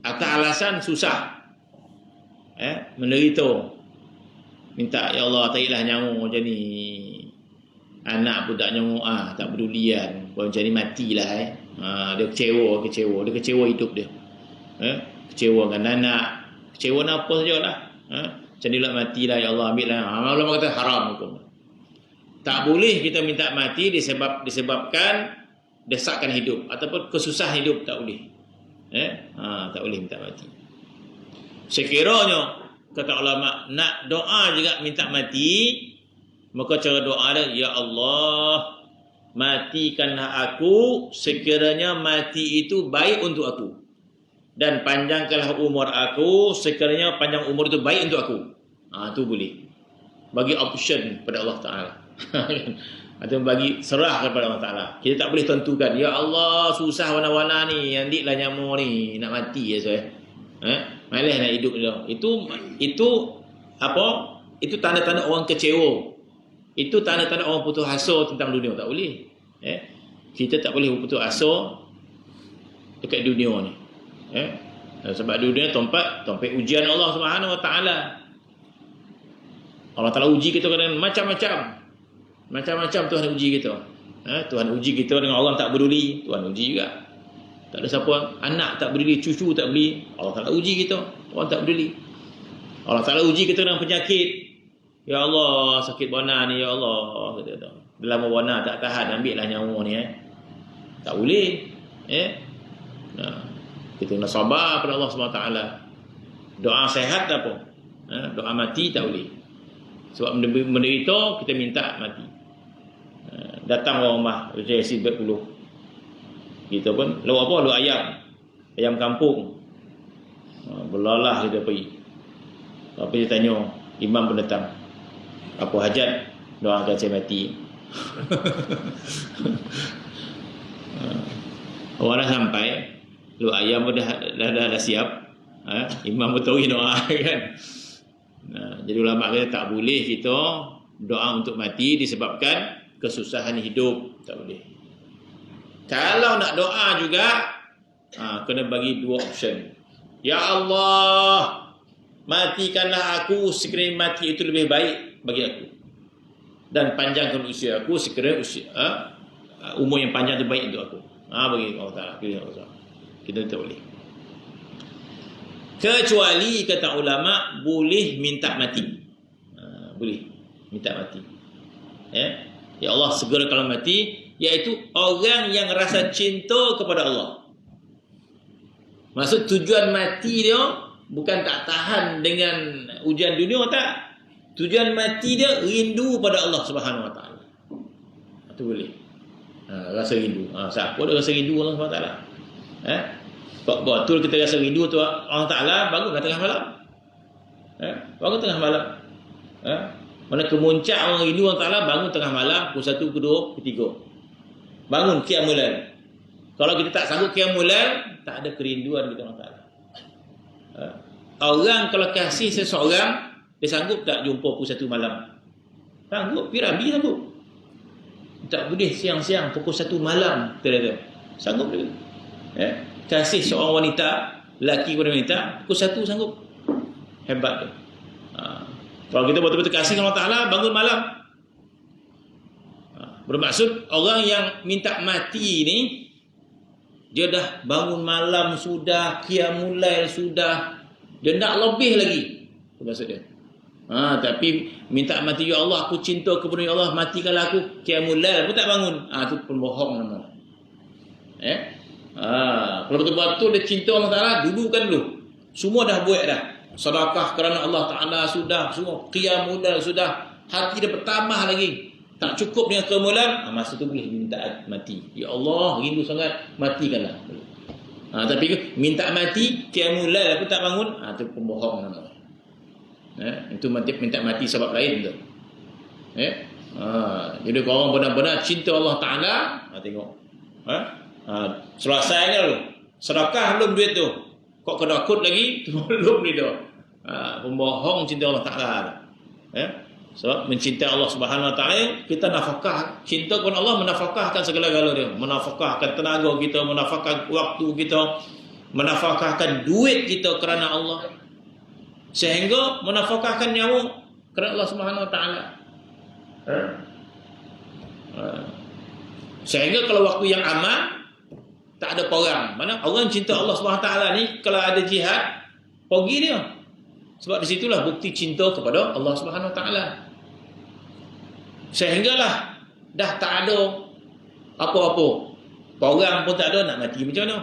[SPEAKER 1] atas alasan susah, menderita, minta ya Allah tariklah nyawa macam ni. Anak pun tak nyawa, tak pedulian. Kalau macam ni matilah. Dia kecewa hidup dia. kecewa dengan anak, kecewa dengan apa sajalah. Macam ni lah matilah, ya Allah ambil lah. Ulama kata haram hukum. Tak boleh kita minta mati disebabkan desakan hidup ataupun kesusahan hidup, tak boleh. Tak boleh minta mati. Sekiranya kata ulama nak doa juga minta mati, maka cara doa dia, ya Allah matikanlah aku sekiranya mati itu baik untuk aku, dan panjangkanlah umur aku sekiranya panjang umur itu baik untuk aku. Itu boleh. Bagi option pada Allah Ta'ala. Atau bagi serah kepada Allah Ta'ala. Kita tak boleh tentukan, ya Allah susah warna-warna ni, yang diklah nyamuk ni, nak mati ya saya. Malah nak hidup dia. Itu apa? Itu tanda-tanda orang kecewa. Itu tanda-tanda orang putus asa tentang dunia. Tak boleh. Kita tak boleh putus asa dekat dunia ni. Sebab dunia tempat ujian Allah Subhanahu Wa Taala. Allah Taala uji kita dengan macam-macam Tuhan uji kita. Tuhan uji kita dengan orang tak peduli, Tuhan uji juga. Tak ada siapa, anak tak peduli, cucu tak peduli, Allah Taala uji kita, orang tak peduli. Allah Taala uji kita dengan penyakit. Ya Allah, sakit bana ni, ya Allah, kata tu. Dalam bana tak tahan, ambillah nyawa ni. Tak boleh. Kita kena sabar pada Allah SWT. Doa sehat tak apa. Doa mati tak boleh. Sebab menderita, kita minta mati. Datang orang rumah, rejesi berpuluh. Kita pun, lalu apa? Lalu ayam kampung. Belalah kita pergi. Tapi dia tanya, imam pun datang. Apa hajat? Doakan saya mati. Orang dah sampai, lalu ayam pun dah siap. Imam pun tahu doa kan. Jadi ulama kata tak boleh kita doa untuk mati disebabkan kesusahan hidup. Tak boleh. Kalau nak doa juga, kena bagi dua option. Ya Allah, matikanlah aku sekiranya mati itu lebih baik bagi aku, dan panjangkan usia aku sekiranya umur yang panjang itu baik untuk aku. Bagi Allah Ta'ala. Kita tak boleh. Kecuali kata ulama boleh minta mati. Boleh minta mati. Ya Allah segera kalau mati, iaitu orang yang rasa cinta kepada Allah. Maksud tujuan mati dia bukan tak tahan dengan ujian dunia, tak. Tujuan mati dia rindu pada Allah Subhanahu Wa Taala. Itu boleh. Rasa rindu. Siapa dia rasa rindu Allah Subhanahu Wa Taala? Betul kita rasa rindu tu Allah Ta'ala, bangunlah tengah malam. Bangun tengah malam. Mana kemuncak orang rindu Allah Ta'ala, bangun tengah malam, pukul 1, pukul 2, pukul 3. Bangun qiyamul lail. Kalau kita tak sanggup qiyamul lail, tak ada kerinduan kita Allah Ta'ala. Orang kalau kasih seseorang, dia sanggup tak jumpa pukul 1 malam? Sanggup, Pirabi sanggup. Tak boleh siang-siang pukul 1 malam kita sanggup dia. Kasih seorang wanita, lelaki kepada wanita, pukul 1 sanggup. Hebat tu. Kalau kita betul-betul kasih Allah Ta'ala, bangun malam. Bermaksud orang yang minta mati ni, dia dah bangun malam sudah, qiyamul lail sudah, dia nak lebih lagi. Itu maksud dia. Tapi minta mati, ya Allah aku cinta kepada ya Allah, matikanlah aku, qiyamul lail pun tak bangun. Itu pun bohong nama. Kalau betul-betul dia cinta Allah Ta'ala, dulu semua dah buat dah. Sedekah kerana Allah Ta'ala sudah, semua qiyamul lail sudah, hati dia bertambah lagi. Tak cukup dengan kemulan, masa tu boleh minta mati. Ya Allah, rindu sangat, matikanlah. Tapi minta mati, qiyamul lail pun tak bangun, itu pembohong nama. Itu minta mati sebab lain tu. Jadi kalau orang benar-benar cinta Allah Ta'ala, tengok. Selesai kan lu, sedekah belum duit tu, kok kedakut lagi belum ni tu. Pembohong cinta Allah Ta'ala. Sebab mencintai Allah Subhanahu Wa Ta'ala, kita nafkah, cinta kepada Allah menafkahkan segala-galanya dia, menafkahkan tenaga kita, menafkahkan waktu kita, menafkahkan duit kita kerana Allah, sehingga menafkahkan nyawa kerana Allah Subhanahu Wa Ta'ala. Sehingga kalau waktu yang aman, tak ada perang. Mana orang cinta Allah SWT ni, kalau ada jihad, pergi dia. Sebab di situlah bukti cinta kepada Allah SWT. Sehinggalah dah tak ada apa-apa. Perang pun tak ada, nak mati macam mana?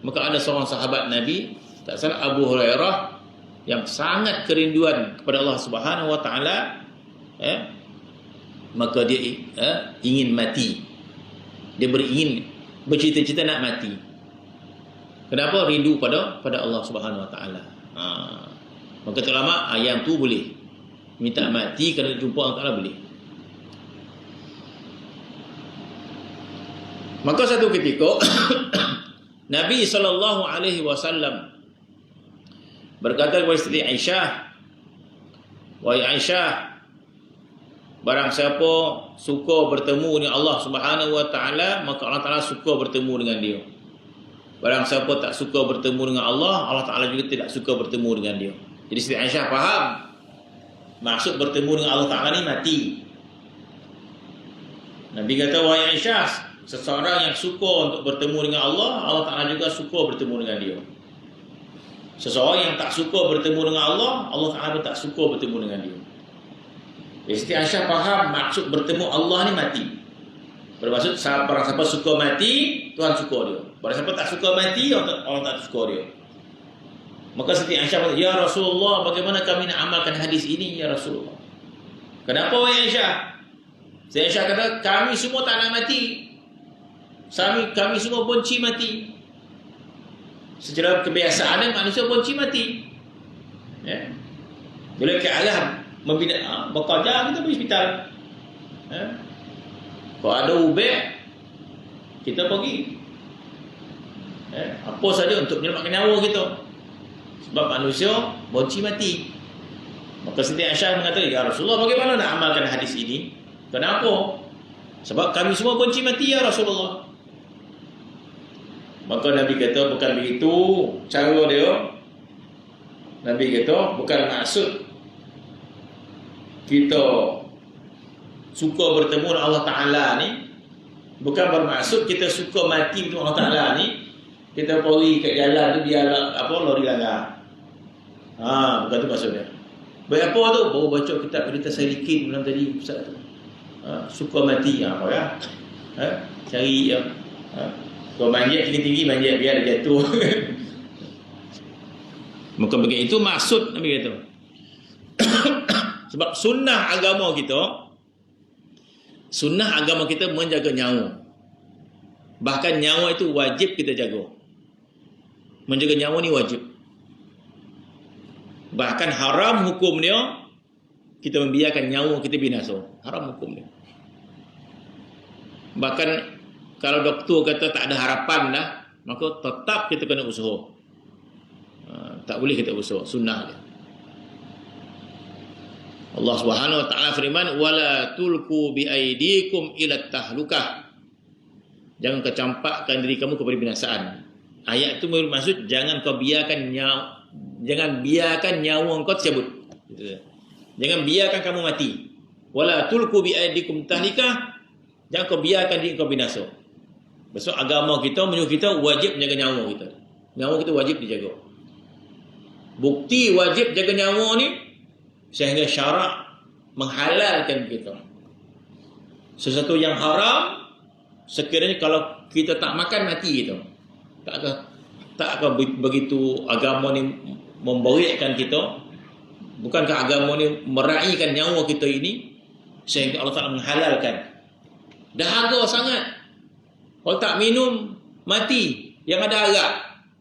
[SPEAKER 1] Maka ada seorang sahabat Nabi, tak salah Abu Hurairah, yang sangat kerinduan kepada Allah Subhanahu Wa Taala, maka dia ingin mati. Dia bercita-cita nak mati. Kenapa? Rindu pada Allah Subhanahu Wa Taala. Maka ulama yang tu boleh minta mati kerana jumpa Allah Taala, boleh. Maka satu ketika Nabi SAW berkata kepada isteri Aisyah, "Wahai Aisyah, barang siapa suka bertemu dengan Allah Subhanahu Wa Taala, maka Allah Taala suka bertemu dengan dia. Barang siapa tak suka bertemu dengan Allah, Allah Taala juga tidak suka bertemu dengan dia." Jadi isteri Aisyah faham maksud bertemu dengan Allah Taala ni mati. Nabi kata, "Wahai Aisyah, seseorang yang suka untuk bertemu dengan Allah, Allah Ta'ala juga suka bertemu dengan dia. Seseorang yang tak suka bertemu dengan Allah, Allah Ta'ala pun tak suka bertemu dengan dia." Isteri Aisyah faham maksud bertemu Allah ni mati. Bermaksud barang siapa suka mati, Tuhan suka dia. Barang siapa tak suka mati, Allah tak suka dia. Maka Siti Aisyah berkata, "Ya Rasulullah, bagaimana kami nak amalkan hadis ini, ya Rasulullah?" "Kenapa wahai Aisyah?" Siti Aisyah kata, "Kami semua tak nak mati. Kami semua benci mati. Secara kebiasaan manusia benci mati. Bila ke arah bekerja, kita pergi hospital. Kalau ada ubek, kita pergi. Apa saja untuk menyelamatkan nyawa kita. Sebab manusia benci mati. Maka Siti Aisyah mengatakan, "Ya Rasulullah, bagaimana nak amalkan hadis ini?" "Kenapa?" "Sebab kami semua benci mati, ya Rasulullah." Maka Nabi kata, "Bukan begitu cara dia." Nabi kata, "Bukan maksud kita suka bertemu dengan Allah Ta'ala ni, bukan bermaksud kita suka mati dengan Allah Ta'ala ni, kita pergi kat jalan tu biar lori langgar. Bukan tu maksudnya. Baik apa tu? Baru baca kitab cerita Salikin malam tadi Ustaz tu. Suka mati apa ya? Cari ya. Kalau manjat tinggi-tinggi, manjat biar dia jatuh. Maka begitu maksud Nabi kata. Sebab sunnah agama kita menjaga nyawa. Bahkan nyawa itu wajib kita jaga. Menjaga nyawa ni wajib. Bahkan haram hukum dia kita membiarkan nyawa kita binasa. Haram hukum dia. Bahkan kalau doktor kata tak ada harapan dah, maka tetap kita kena usaha. Tak boleh kita usaha, sunnah dia. Allah Subhanahu Wa Taala firman, "Wala tulqu bi aidikum ila tahlukah." Jangan kau campakkan diri kamu kepada binasaan. Ayat itu bermaksud jangan biarkan nyawa kau tercabut. Jangan biarkan kamu mati. Wala tulqu bi aidikum tahlikah. Jangan kau biarkan diri kau binasa. Besok agama kita menyuruh kita wajib menjaga nyawa kita. Nyawa kita wajib dijaga. Bukti wajib jaga nyawa ni sehingga syarak menghalalkan kita. Sesuatu yang haram, sekiranya kalau kita tak makan, mati kita. Tak akan begitu agama ni memborekkan kita. Bukankah agama ni meraihkan nyawa kita ini sehingga Allah Ta'ala menghalalkan. Dahaga sangat. Kalau tak minum, mati. Yang ada arak,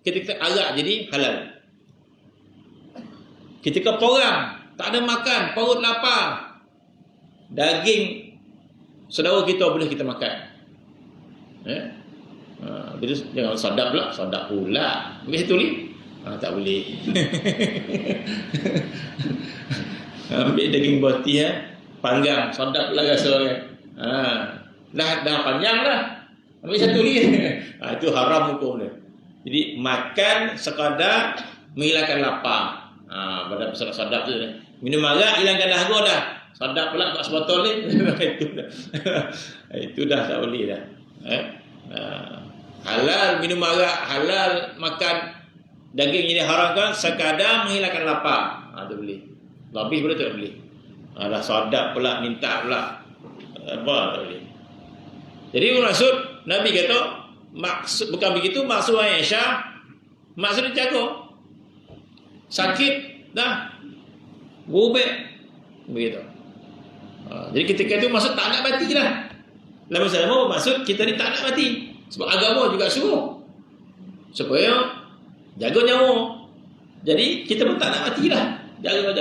[SPEAKER 1] ketika arak jadi halal. Ketika perang, tak ada makan, perut lapar, daging saudara kita boleh kita makan. Jangan sadap pula. Begitu ni? Tak boleh. Ambil daging boti panggang, sadap pula rasanya. Dah panjang dah. Ambil satu ni. Itu haram hukum dia. Jadi makan sekadar menghilangkan lapar. Pada pasal sadap tu. Minum arak hilangkan dahaga dah. Sadap pula kat sebotol ni. Itu dah tak boleh dah. Halal minum arak, halal makan daging ini haramkan sekadar menghilangkan lapar. Itu boleh. Lebih boleh tak boleh. Dah sadap pula, minta pula. Apa tak boleh. Jadi maksud Nabi kata, maksud bukan begitu maksud Aisyah, maksud dia jaga. Sakit dah. Berubah. Begitu. Jadi ketika itu maksud tak nak mati lah. Lama-lama maksud kita ni tak nak mati. Sebab agama juga suruh supaya jaga nyawa. Jadi kita pun tak nak mati lah. Jaga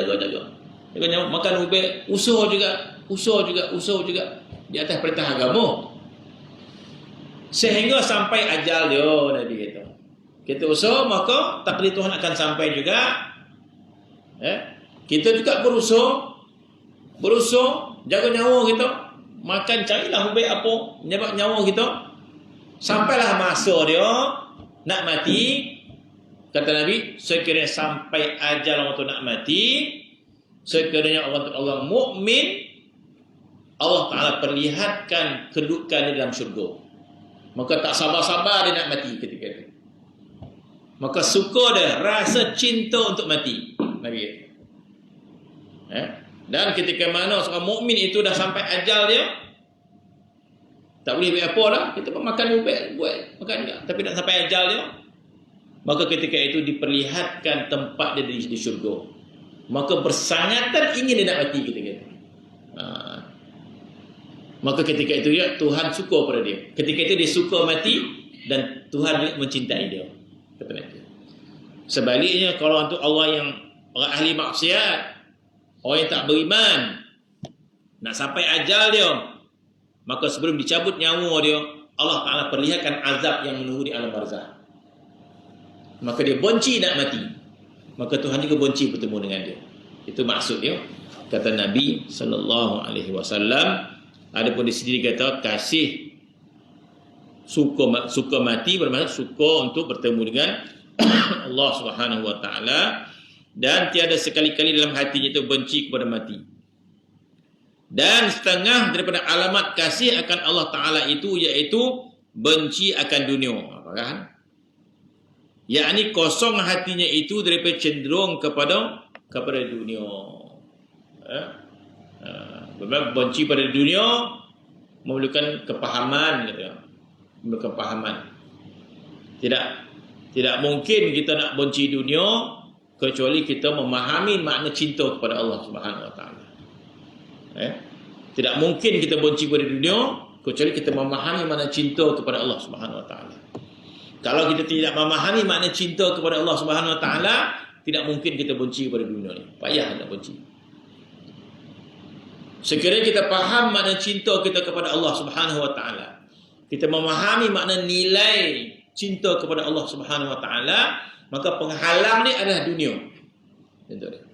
[SPEAKER 1] nyawa. Makan ubek, usaha juga di atas perintah agama. Sehingga sampai ajal dia, Nabi kata. Kita usaha maka takdir Tuhan akan sampai juga. Kita juga berusaha jaga nyawa kita. Makan carilah ubek apa menyebab nyawa kita. Sampailah masa dia nak mati. Kata Nabi, sekiranya sampai ajal orang tu nak mati, sekiranya orang mukmin, Allah Ta'ala perlihatkan kedudukannya dalam syurga. Maka tak sabar-sabar dia nak mati ketika itu. Maka suka dia, rasa cinta untuk mati. Nabi kata. Dan ketika mana seorang mukmin itu dah sampai ajal dia, tak boleh buat apa lah, kita pun makan buat makan juga. Tapi nak sampai ajal dia, maka ketika itu diperlihatkan tempat dia di syurga. Maka bersangatan ingin dia nak mati ketika itu. Maka ketika itu ya, Tuhan suka pada dia. Ketika itu dia suka mati dan Tuhan juga mencintai dia. Kata Nabi. Sebaliknya kalau untuk orang ahli maksiat, orang yang tak beriman, nak sampai ajal dia, maka sebelum dicabut nyawa dia, Allah Ta'ala perlihatkan azab yang menunggu di alam barzah. Maka dia benci nak mati. Maka Tuhan juga benci bertemu dengan dia. Itu maksud dia. Kata Nabi SAW. Adapun di sini kata kasih suka mati bermaksud suka untuk bertemu dengan Allah Subhanahu Wa Ta'ala. Dan tiada sekali-kali dalam hatinya itu benci kepada mati. Dan setengah daripada alamat kasih akan Allah Ta'ala itu iaitu benci akan dunia. Apa kan? Yakni kosong hatinya itu daripada cenderung kepada dunia. Benci pada dunia memerlukan kepahaman, memerlukan kepahaman. Tidak mungkin kita nak benci dunia kecuali kita memahami makna cinta kepada Allah Subhanahu Wa Ta'ala. Tidak mungkin kita benci pada dunia kecuali kita memahami makna cinta kepada Allah Subhanahu Wa Ta'ala. Kalau kita tidak memahami makna cinta kepada Allah Subhanahu Wa Ta'ala, tidak mungkin kita benci pada dunia ni. Payah nak benci. Sekiranya kita faham makna cinta kita kepada Allah Subhanahu Wa Ta'ala, kita memahami makna nilai cinta kepada Allah Subhanahu Wa Ta'ala, maka penghalang ni adalah dunia. Contoh dia.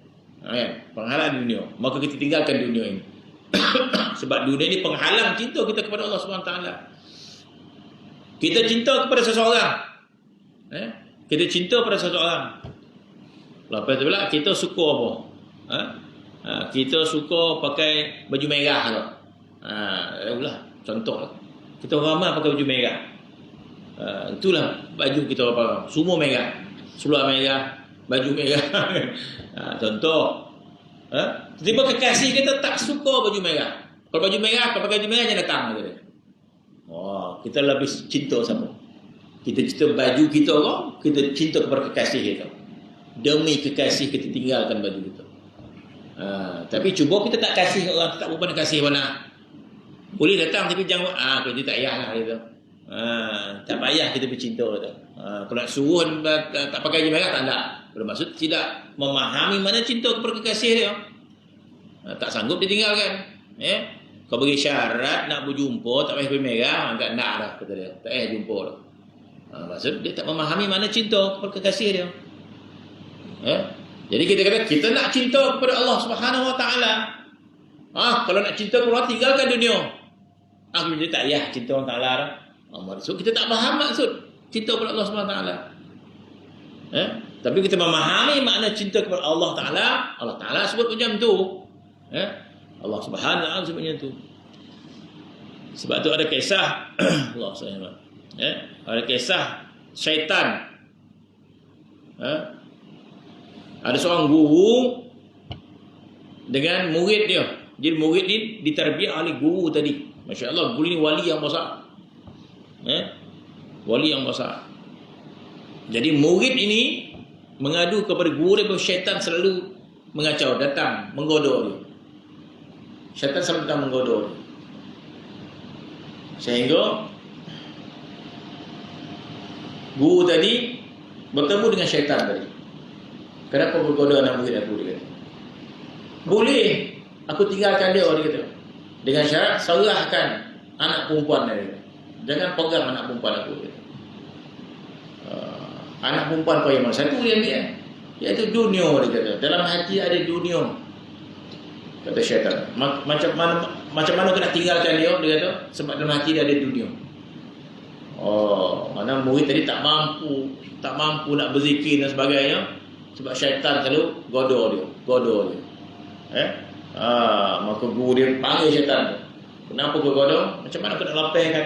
[SPEAKER 1] Penghalang dunia. Maka kita tinggalkan dunia ini. Sebab dunia ini penghalang cinta kita kepada Allah Subhanahu Wa Ta'ala. Kita cinta kepada seseorang. Kita cinta pada seseorang. Lepas tu pula kita suka apa? Kita suka pakai baju merah tu. Contoh. Kita ramai pakai baju merah. Itulah baju kita apa? Semua merah. Seluar merah, baju merah. Contoh. Tiba kekasih kita tak suka baju merah. Kalau baju merah, kalau pakai baju merah jangan datang kata. Kita lebih cinta sama. Kita cinta baju kita kok, kita cinta kepada kekasih kita. Demi kekasih kita tinggalkan baju kita. Tapi cuba kita tak kasih orang, tak berapa nak kasih mana. Boleh datang tapi jangan kita tak payahlah gitu. Tak payah kita bercinta tu. Kalau nak suruh tak pakai baju merah tak ada. Bermaksud tidak memahami mana cinta kepada kekasih dia. Tak sanggup ditinggalkan. Kau bagi syarat nak berjumpa tak payah baju merah, agak nak dah kata dia. Tak payah jumpa dah. Maksud dia tak memahami mana cinta kepada kekasih dia. Jadi kita kata kita nak cinta kepada Allah Subhanahu Wa Ta'ala. Kalau nak cinta kepada Allah tinggalkan dunia. Kita tak payah cinta Allah Ta'ala dah. Maksud kita tak faham maksud cinta kepada Allah Subhanahu Wa Ta'ala. Tapi kita memahami makna cinta kepada Allah Ta'ala. Allah Ta'ala sebut macam tu. Allah Subhanahu Wa Ta'ala sebut macam tu. Sebab tu ada kisah Allah SWT. Ada kisah syaitan. Ada seorang guru dengan murid dia. Jadi murid ni ditarbiah oleh guru tadi. Masya Allah, guru ni wali yang besar. Wali yang besar. Jadi murid ini mengadu kepada guru dia, syaitan selalu mengacau, datang menggoda dia. Syaitan selalu datang menggoda dia. Sehingga guru tadi bertemu dengan syaitan tadi. Kenapa bergoda anak murid aku, dia kata. Boleh aku tinggalkan dia, dia kata. Dengan syarat serahkan anak perempuan dia. Jangan pegang anak perempuan aku, dia kata. Anak perempuan kau yang mana? Satu dia ambil, iaitu dunia, dia kata. Dalam hati ada dunia, kata syaitan. Macam mana kena tinggalkan dia, dia kata. Sebab dalam hati dia ada dunia. Mana murid tadi tak mampu nak berzikir dan sebagainya, sebab syaitan selalu goda dia. Maka guru dia panggil syaitan. Kenapa kau goda? Macam mana kau nak lapangkan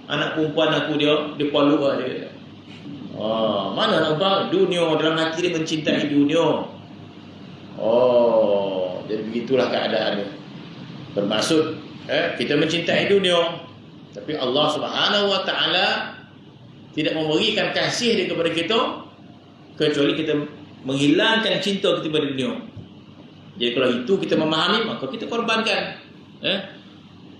[SPEAKER 1] anak perempuan aku, dia palu lah, dia kata. Mana nampak dunia, dalam hati dia mencintai dunia. Jadi begitulah keadaan dia. Bermaksud kita mencintai dunia, tapi Allah Subhanahu wa taala tidak memberikan kasih dia kepada kita kecuali kita menghilangkan cinta kita pada dunia. Jadi kalau itu kita memahami, maka kita korbankan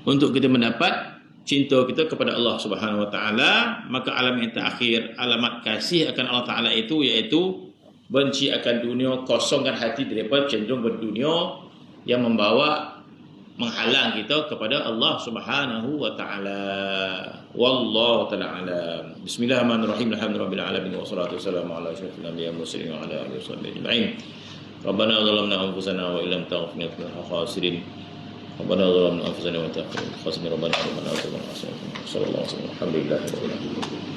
[SPEAKER 1] untuk kita mendapat cinta kita kepada Allah Subhanahu wa taala. Maka alam yang terakhir, alamat kasih akan Allah taala itu iaitu benci akan dunia, kosongkan hati daripada cenderung berdunia yang menghalang kita kepada Allah Subhanahu wa taala. Wallahu taala alam. Bismillahirrahmanirrahim. Alhamdulillahirabbil alamin wassalatu wassalamu ala asyrofil anbiya'i wal mursalin wa ala alihi washabbihi ajma'in. Rabbana zalamna anfusana wa illam taghfir lana lanakunanna khasirin. Rabbana zalamna anfusana wa taghfir lana khasirin. Rabbana rabbana wa sallallahu alaihi wasallam. Alhamdulillah.